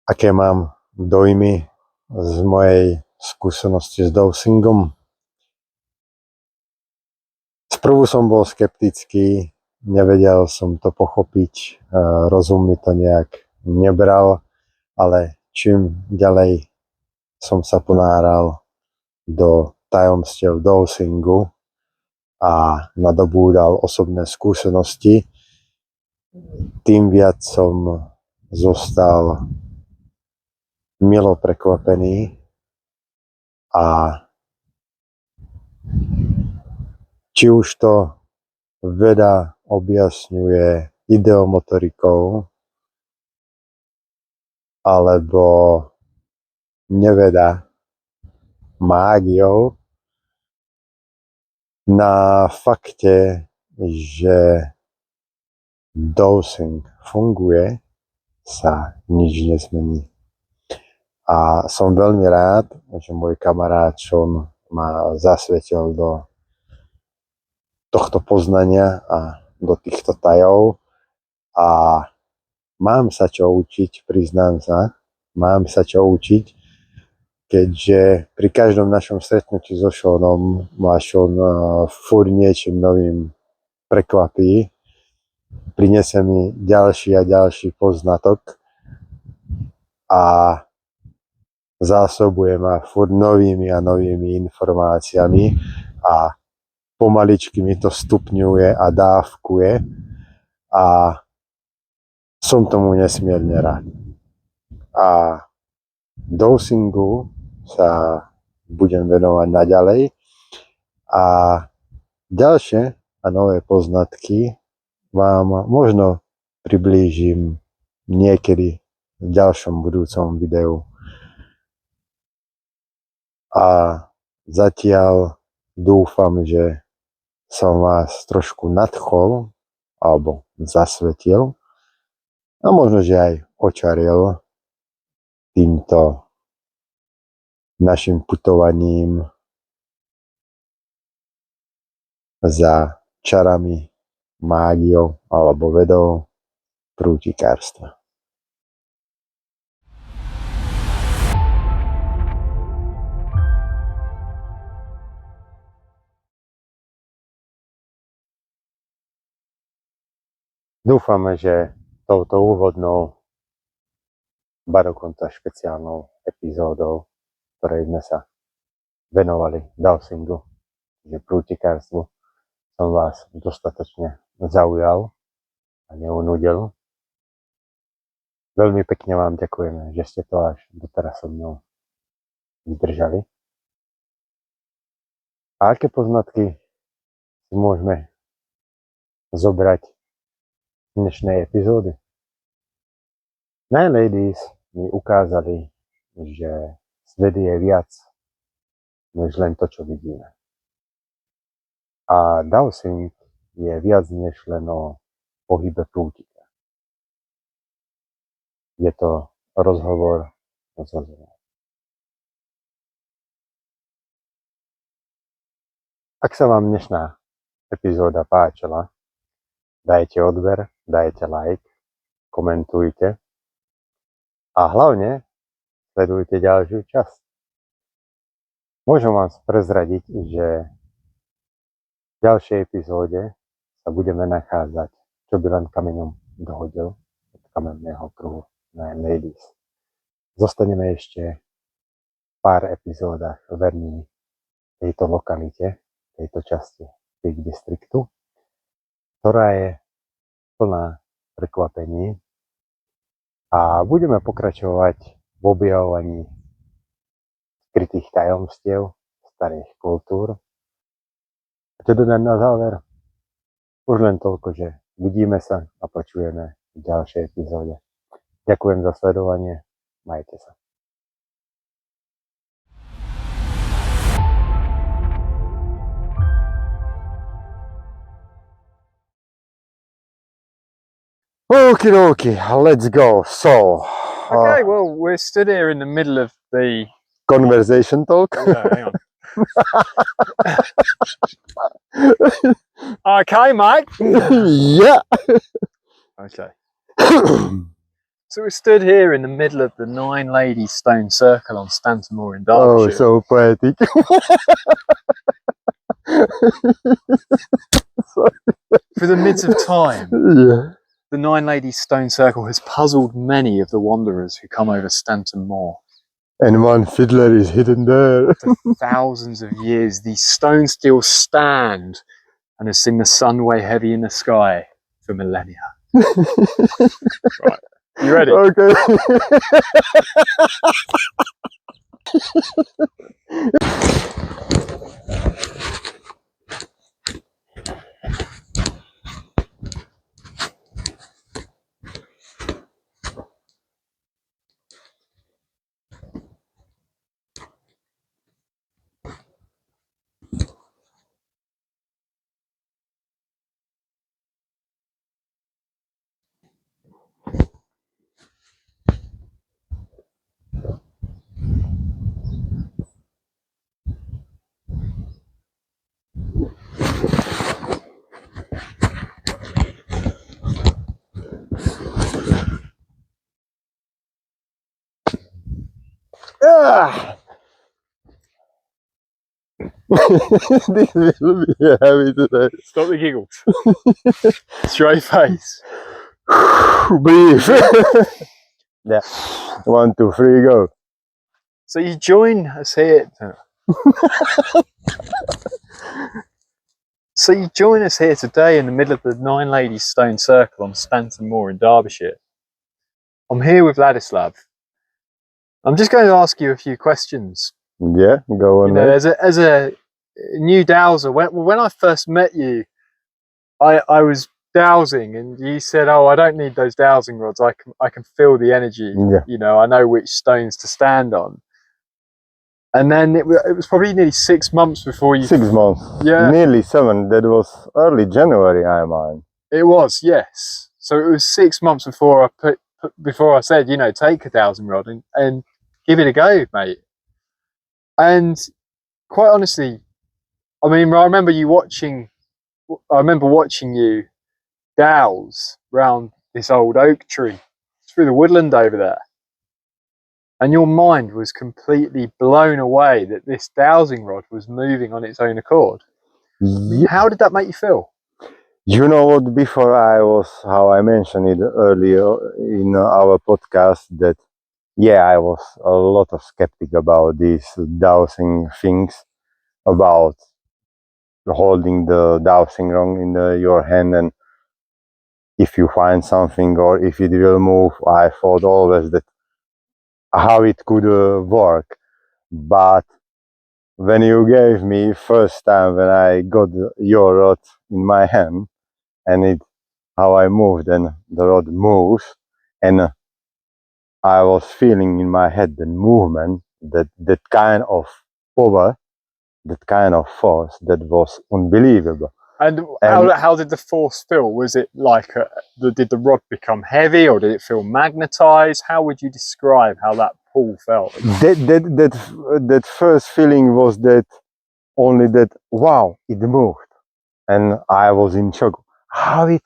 Aké mám dojmy z mojej skúsenosti s dosingom? Sprvu som bol skeptický, nevedel som to pochopiť, rozum mi to nejak nebral, ale čím ďalej som sa ponáral do tajomstiev dosingu a nadobúdal osobné skúsenosti, tým viac som zostal milo prekvapený a či už to veda objasňuje ideomotorikou alebo neveda mágiou, na fakte, že dosing funguje, sa nič nezmení. A som veľmi rád, že môj kamarát Sean ma zasvetil do tohto poznania a do týchto tajov a mám sa čo učiť, priznám sa, mám sa čo učiť, keďže pri každom našom stretnutí so Seanom ma Sean furt niečím novým prekvapí, prinese mi ďalší a ďalší poznatok a zásobuje ma furt novými a novými informáciami a pomaličky mi to stupňuje a dávkuje a som tomu nesmierne rád. A dosingu sa budem venovať naďalej a ďalšie a nové poznatky vám možno priblížim niekedy v ďalšom budúcom videu. A zatiaľ dúfam, že som vás trošku nadchol alebo zasvetil a možno, že aj očaril týmto našim putovaním za čarami, mágiou alebo vedou prútikarstva. Dúfame, že touto úvodnou, ba dokonca špeciálnou epizódou, ktorej sme sa venovali dowsingu, že prútikárstvu, som vás dostatočne zaujal a neunudil. Veľmi pekne vám ďakujeme, že ste to až doteraz so mnou vydržali. A aké poznatky si môžeme zobrať z dnešnej epizódy? Ladies mi ukázali, že svet je viac než len to, čo vidíme. A dowsing je viac než len o pohybe prútika. Je to rozhovor s rozuvom. Ak sa vám dnešná epizóda páčila, dajte odber, dajte like, komentujte a hlavne sledujte ďalšiu časť. Môžem vám prezradiť, že v ďalšej epizóde sa budeme nachádzať, čo by len kameňom dohodil od kamenného kruhu na ladies. Zostaneme ešte v pár epizódach verní tejto lokalite, tejto časti Peak Districtu, ktorá je plná prekvapení a budeme pokračovať v objavovaní skrytých tajomstiev starých kultúr. A čo dodať na záver? Už len toľko, že vidíme sa a počujeme v ďalšej epizóde. Ďakujem za sledovanie, majte sa. Okie dokie, let's go. So, Okay, well, we're stood here in the middle of the... conversation talk. Hang on. Okay, mate. Yeah. Okay. So we're stood here in the middle of the 9 Ladies Stone Circle on Stanton Moor in Oh, Derbyshire. so poetic. For the midst of time, Yeah. the 9 Ladies Stone Circle has puzzled many of the wanderers who come over Stanton Moor. And one fiddler is hidden there. For thousands of years, these stones still stand and have seen the sun weigh heavy in the sky for millennia. Right. You ready? Okay. Ah. This will be heavy today. Stop the giggles. Straight face. Breathe. Yeah. 1, 2, 3, go. So you join us here. So you join us here today in the middle of the 9 Ladies Stone Circle on Stanton Moor in Derbyshire. I'm here with Ladislav. I'm just going to ask you a few questions. Yeah, go on. You know, as a new dowser, when I first met you, I was dowsing, and you said, "Oh, I don't need those dowsing rods. I can feel the energy. Yeah. You know, I know which stones to stand on." And then it was probably nearly 6 months before you. 6 months. Yeah. Nearly 7. That was early January, I mind. It was, yes. So it was 6 months before before I said, you know, take a dowsing rod and give it a go, mate. And quite honestly, I mean, I remember watching you douse round this old oak tree through the woodland over there. And your mind was completely blown away that this dowsing rod was moving on its own accord. Yeah. How did that make you feel? You know what? Before I was, how I mentioned it earlier in our podcast, that I was a lot of skeptic about these dowsing things, about holding the dowsing rod in your hand, and if you find something or if it will move. I thought always that how it could work, but when you gave me first time when I got your rod in my hand, and it how I moved and the rod moves, and I was feeling in my head the movement, that kind of power, that kind of force, that was unbelievable. And how did the force feel? Was it like did the rod become heavy, or did it feel magnetized? How would you describe how that pull felt? That first feeling was that only that, wow, it moved, and I was in shock. How it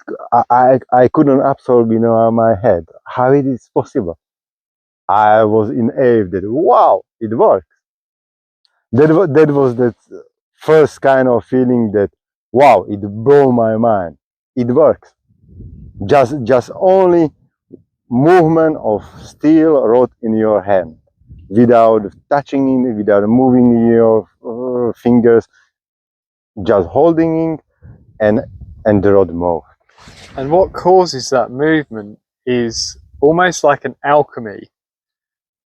I couldn't absorb in my head how it is possible. I was in awe that, wow, it works. That was that first kind of feeling that, wow, it blew my mind. It works. Just only movement of steel rod in your hand, without touching it, without moving your fingers, just holding it, and the rod moves. And what causes that movement is almost like an alchemy,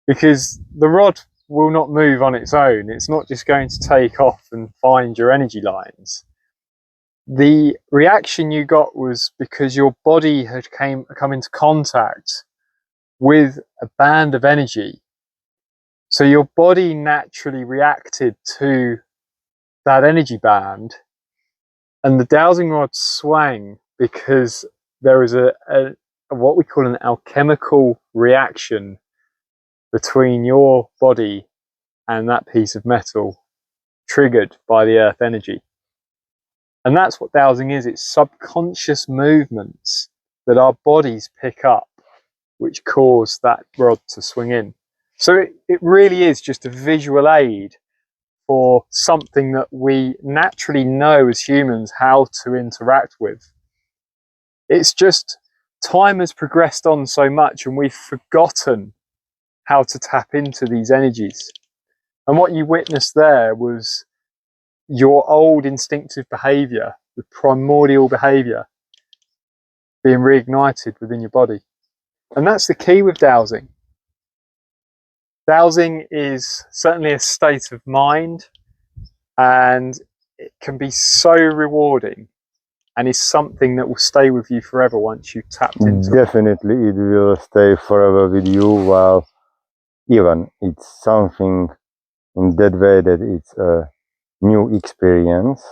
because the rod will not move on its own. It's not just going to take off and find your energy lines. The reaction you got was because your body had come into contact with a band of energy. So your body naturally reacted to that energy band, and the dowsing rod swang because there was a what we call an alchemical reaction between your body and that piece of metal, triggered by the earth energy. And that's what dowsing is. It's subconscious movements that our bodies pick up, which cause that rod to swing in. So it really is just a visual aid for something that we naturally know as humans how to interact with. It's just time has progressed on so much, and we've forgotten how to tap into these energies. And what you witnessed there was your old instinctive behavior, the primordial behavior, being reignited within your body. And that's the key with dowsing. Dowsing is certainly a state of mind, and it can be so rewarding, and is something that will stay with you forever once you've tapped into it. Definitely, it will stay forever with you. Well, even it's something in that way that it's a new experience.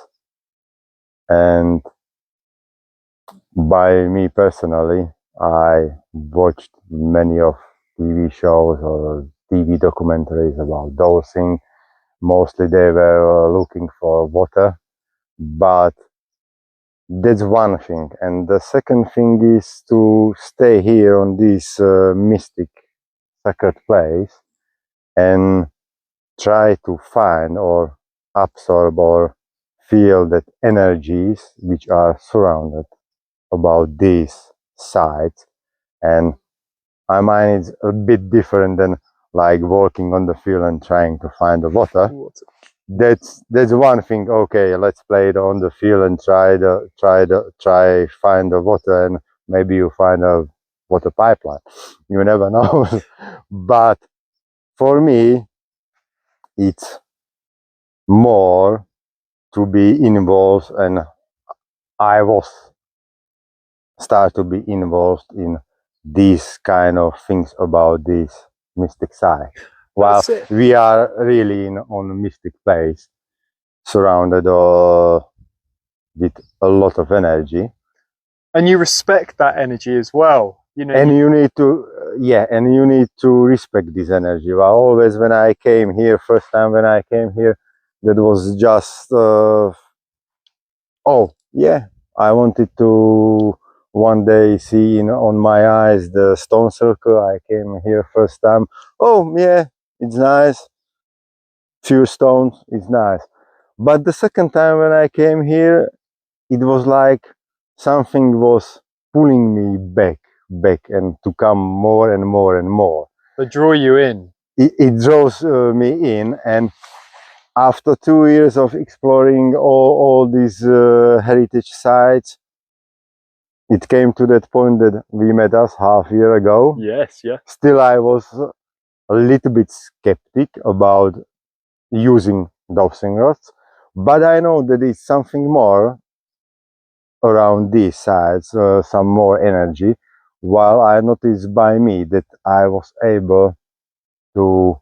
And by me personally, I watched many of TV shows or TV documentaries about dowsing. Mostly they were looking for water, but that's one thing. And the second thing is to stay here on this mystic sacred place and try to find or absorb or feel that energies which are surrounded about these sites. And my mind is a bit different than like walking on the field and trying to find the water. That's one thing. Okay, let's play it on the field and try find the water, and maybe you find a water pipeline. You never know. But for me, it's more to be involved, and I was start to be involved in these kind of things about this mystic side. Well, we are really on a mystic place, surrounded with a lot of energy, and you respect that energy as well. You know, and you need to respect this energy. Well, always when I came here, first time when I came here, that was just I wanted to one day see on my eyes the stone circle. I came here first time. Oh yeah, it's nice. Few stones, it's nice. But the second time when I came here, it was like something was pulling me back, and to come more and more and more. They draw you in. It draws me in, and after 2 years of exploring all these heritage sites, it came to that point that we met us half a year ago. Yes, yeah. Still, I was a little bit skeptic about using dowsing rods, but I know that it's something more around these sites, some more energy, while I noticed by me that I was able to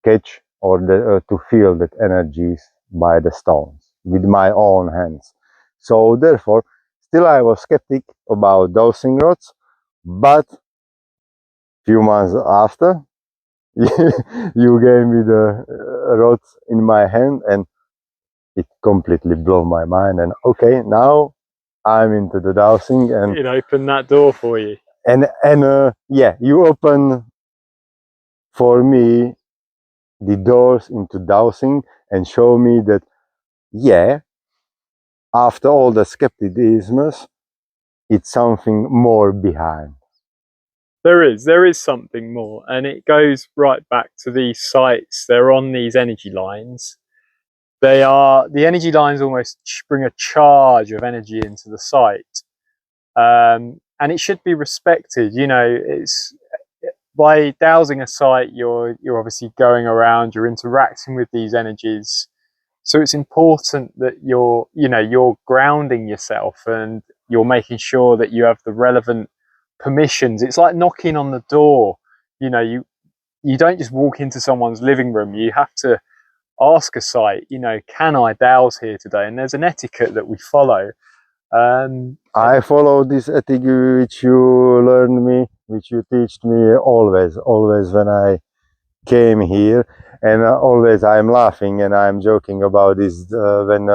catch or to feel that energies by the stones with my own hands. So therefore, still I was skeptic about dowsing rods, but few months after, you gave me the rods in my hand, and it completely blew my mind. And okay, now I'm into the dowsing, and It opened that door for you. yeah, you open for me the doors into dowsing and show me that, yeah, after all the skepticism, it's something more behind. There is something more, and it goes right back to these sites. They're on these energy lines. The energy lines almost bring a charge of energy into the site, and it should be respected. You know, it's by dowsing a site, you're obviously going around, you're interacting with these energies. So it's important that you're grounding yourself, and you're making sure that you have the relevant permissions. It's like knocking on the door. You know, you don't just walk into someone's living room. You have to ask a site, you know, can I douse here today? And there's an etiquette that we follow. I follow this etiquette which you learned me, which you teach me always when I came here, and always I'm laughing and I'm joking about this when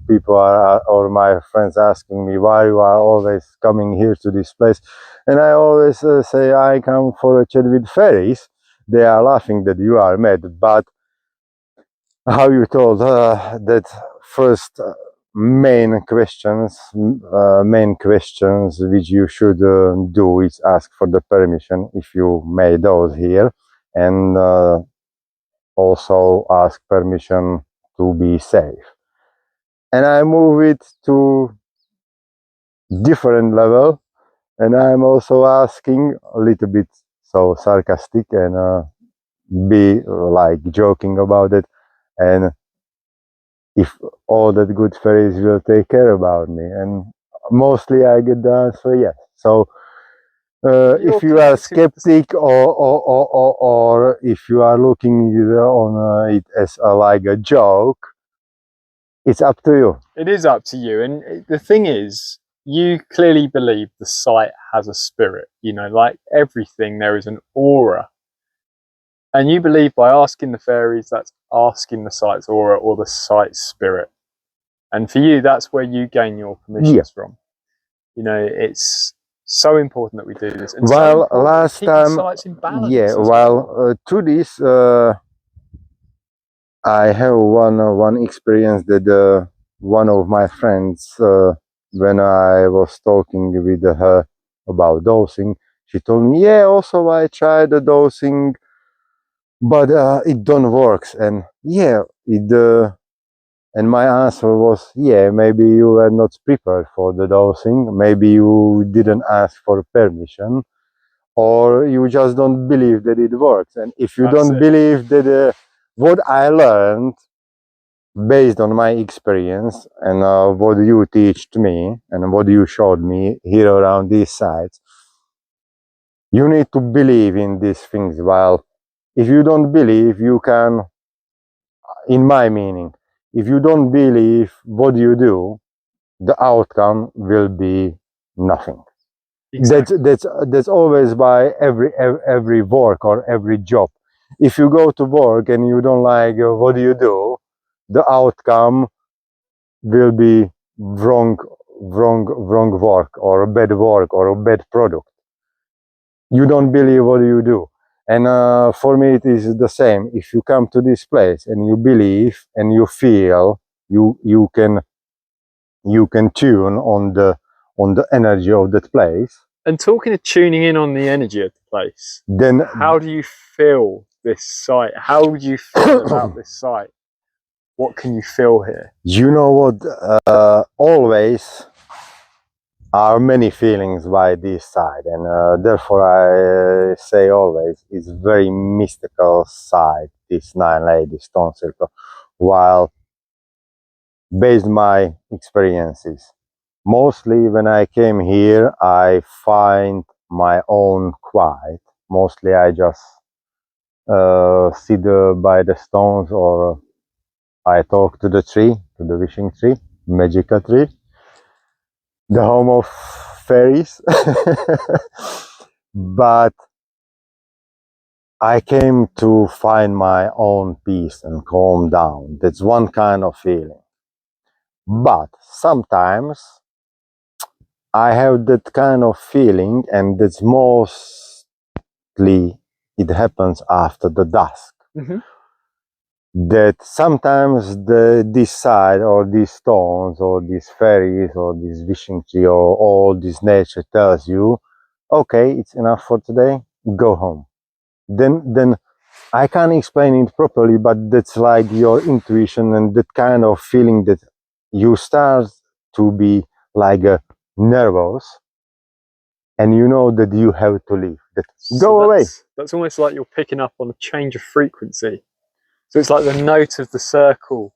people are or my friends asking me why you are always coming here to this place, and I always say I come for a chat with fairies. They are laughing that you are mad, but how you told that first main questions which you should do is ask for the permission if you made those here, and also ask permission to be safe. And I move it to different level, and I'm also asking a little bit so sarcastic and be like joking about it, and if all that good fairies will take care about me, and mostly I get the answer yes. So if you are skeptic or if you are looking on it as like a joke, it's up to you. It is up to you. And the thing is, you clearly believe the site has a spirit. You know, like everything, there is an aura. And you believe by asking the fairies, that's asking the site's aura or the site's spirit. And for you, that's where you gain your permissions from. You know, it's so important that we do this. And well, so last time, sites in balance to this, I have one experience that one of my friends, when I was talking with her about dosing, she told me, yeah, also I tried the dosing, but it don't works. And yeah, and my answer was, yeah, maybe you were not prepared for the dosing, maybe you didn't ask for permission, or you just don't believe that it works. And if you don't believe that what I learned based on my experience and what you taught me and what you showed me here around these sites, you need to believe in these things. While if you don't believe, you can, in my meaning, if you don't believe what you do, the outcome will be nothing. Exactly. That's always by every work or every job. If you go to work and you don't like what you do, the outcome will be wrong work or a bad work or a bad product. You don't believe what you do. And for me, it is the same. If you come to this place and you believe and you feel, you can tune on on the energy of that place, And talking of tuning in on the energy of the place, then how do you feel this site? How do you feel about this site? What can you feel here? you know what, always are many feelings by this side, and therefore I say always it's very mystical side, this Nine Lady Stone Circle, while based my experiences, mostly when I came here I find my own quiet. Mostly I just sit by the stones, or I talk to the tree, to the wishing tree, magical tree, the home of fairies. But I came to find my own peace and calm down. That's one kind of feeling. But sometimes I have that kind of feeling, and that's mostly it happens after the dusk. Mhm. That sometimes this side, or these stones, or these fairies, or this wishing tree, or all this nature tells you, okay, it's enough for today, go home. Then I can't explain it properly, but that's like your intuition, and that kind of feeling that you start to be like nervous, and you know that you have to leave, that go away. That's almost like you're picking up on a change of frequency. So it's like the note of the circle.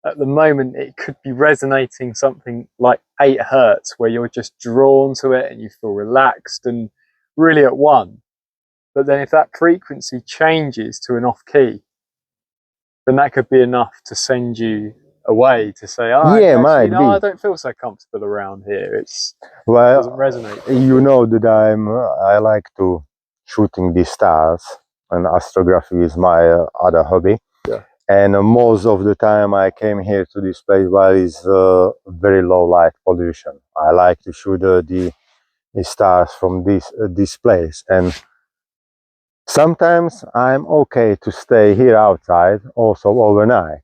At the moment, it could be resonating something like 8 hertz, where you're just drawn to it and you feel relaxed and really at one. But then if that frequency changes to an off key, then that could be enough to send you away, to say, oh, Yeah, actually, might no, be. I don't feel so comfortable around here. It Well, doesn't resonate. you know that I like to shooting the stars, and astrography is my other hobby. Yeah. And most of the time I came here to this place while it's very low light pollution. I like to shoot the stars from this place, and sometimes I'm okay to stay here outside also overnight.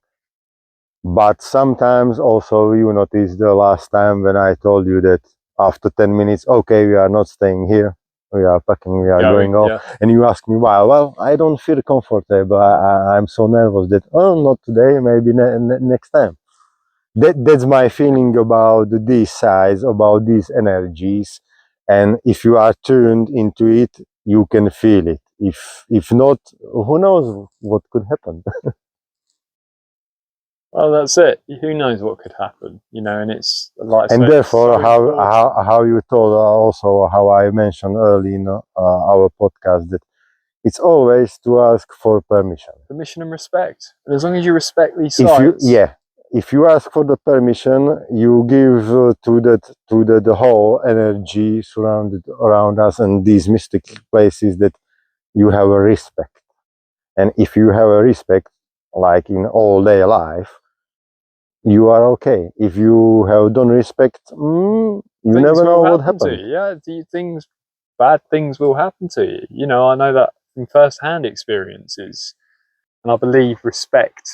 But sometimes also, you notice the last time when I told you that after 10 minutes, okay, we are not staying here, we are packing, we are going off. Yeah. And you ask me why. Well, I don't feel comfortable. I'm so nervous that, oh, not today, maybe next time. That's my feeling about these sides, about these energies. And if you are tuned into it, you can feel it. If not, who knows what could happen. Well, that's it. Who knows what could happen, you know? And it's like, I And say, therefore, so important. how you told also, how I mentioned early in our podcast, that it's always to ask for permission. Permission and respect. And as long as you respect these If sites, if you ask for the permission, you give to the whole energy surrounded around us and these mystic places, that you have a respect. And if you have a respect, like in all day life, you are okay. If you have done respect, you things never know will what happen to happens. you. Yeah, bad things will happen to you. You know, I know that from first-hand experiences, and I believe respect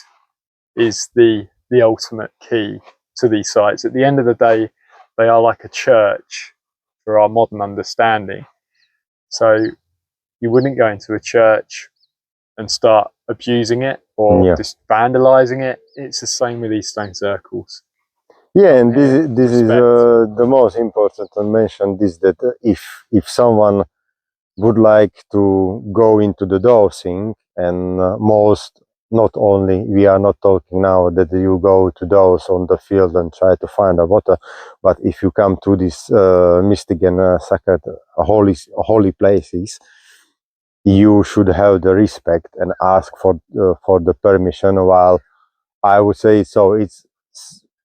is the ultimate key to these sites. At the end of the day, they are like a church for our modern understanding. So you wouldn't go into a church and start abusing it or Yeah. just vandalizing it. It's the same with these stone circles. Yeah, and Yeah, this is respect. the most important to mention, this, that if someone would like to go into the dosing, and not only, we are not talking now that you go to dose on the field and try to find a water, but if you come to these mystic and sacred holy places, you should have the respect and ask for the permission. While I would say, so it's,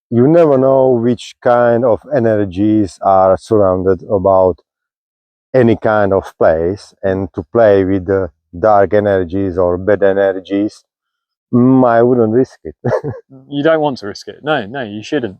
you never know which kind of energies are surrounded about any kind of place, and to play with the dark energies or bad energies, I wouldn't risk it. You don't want to risk it. No, you shouldn't.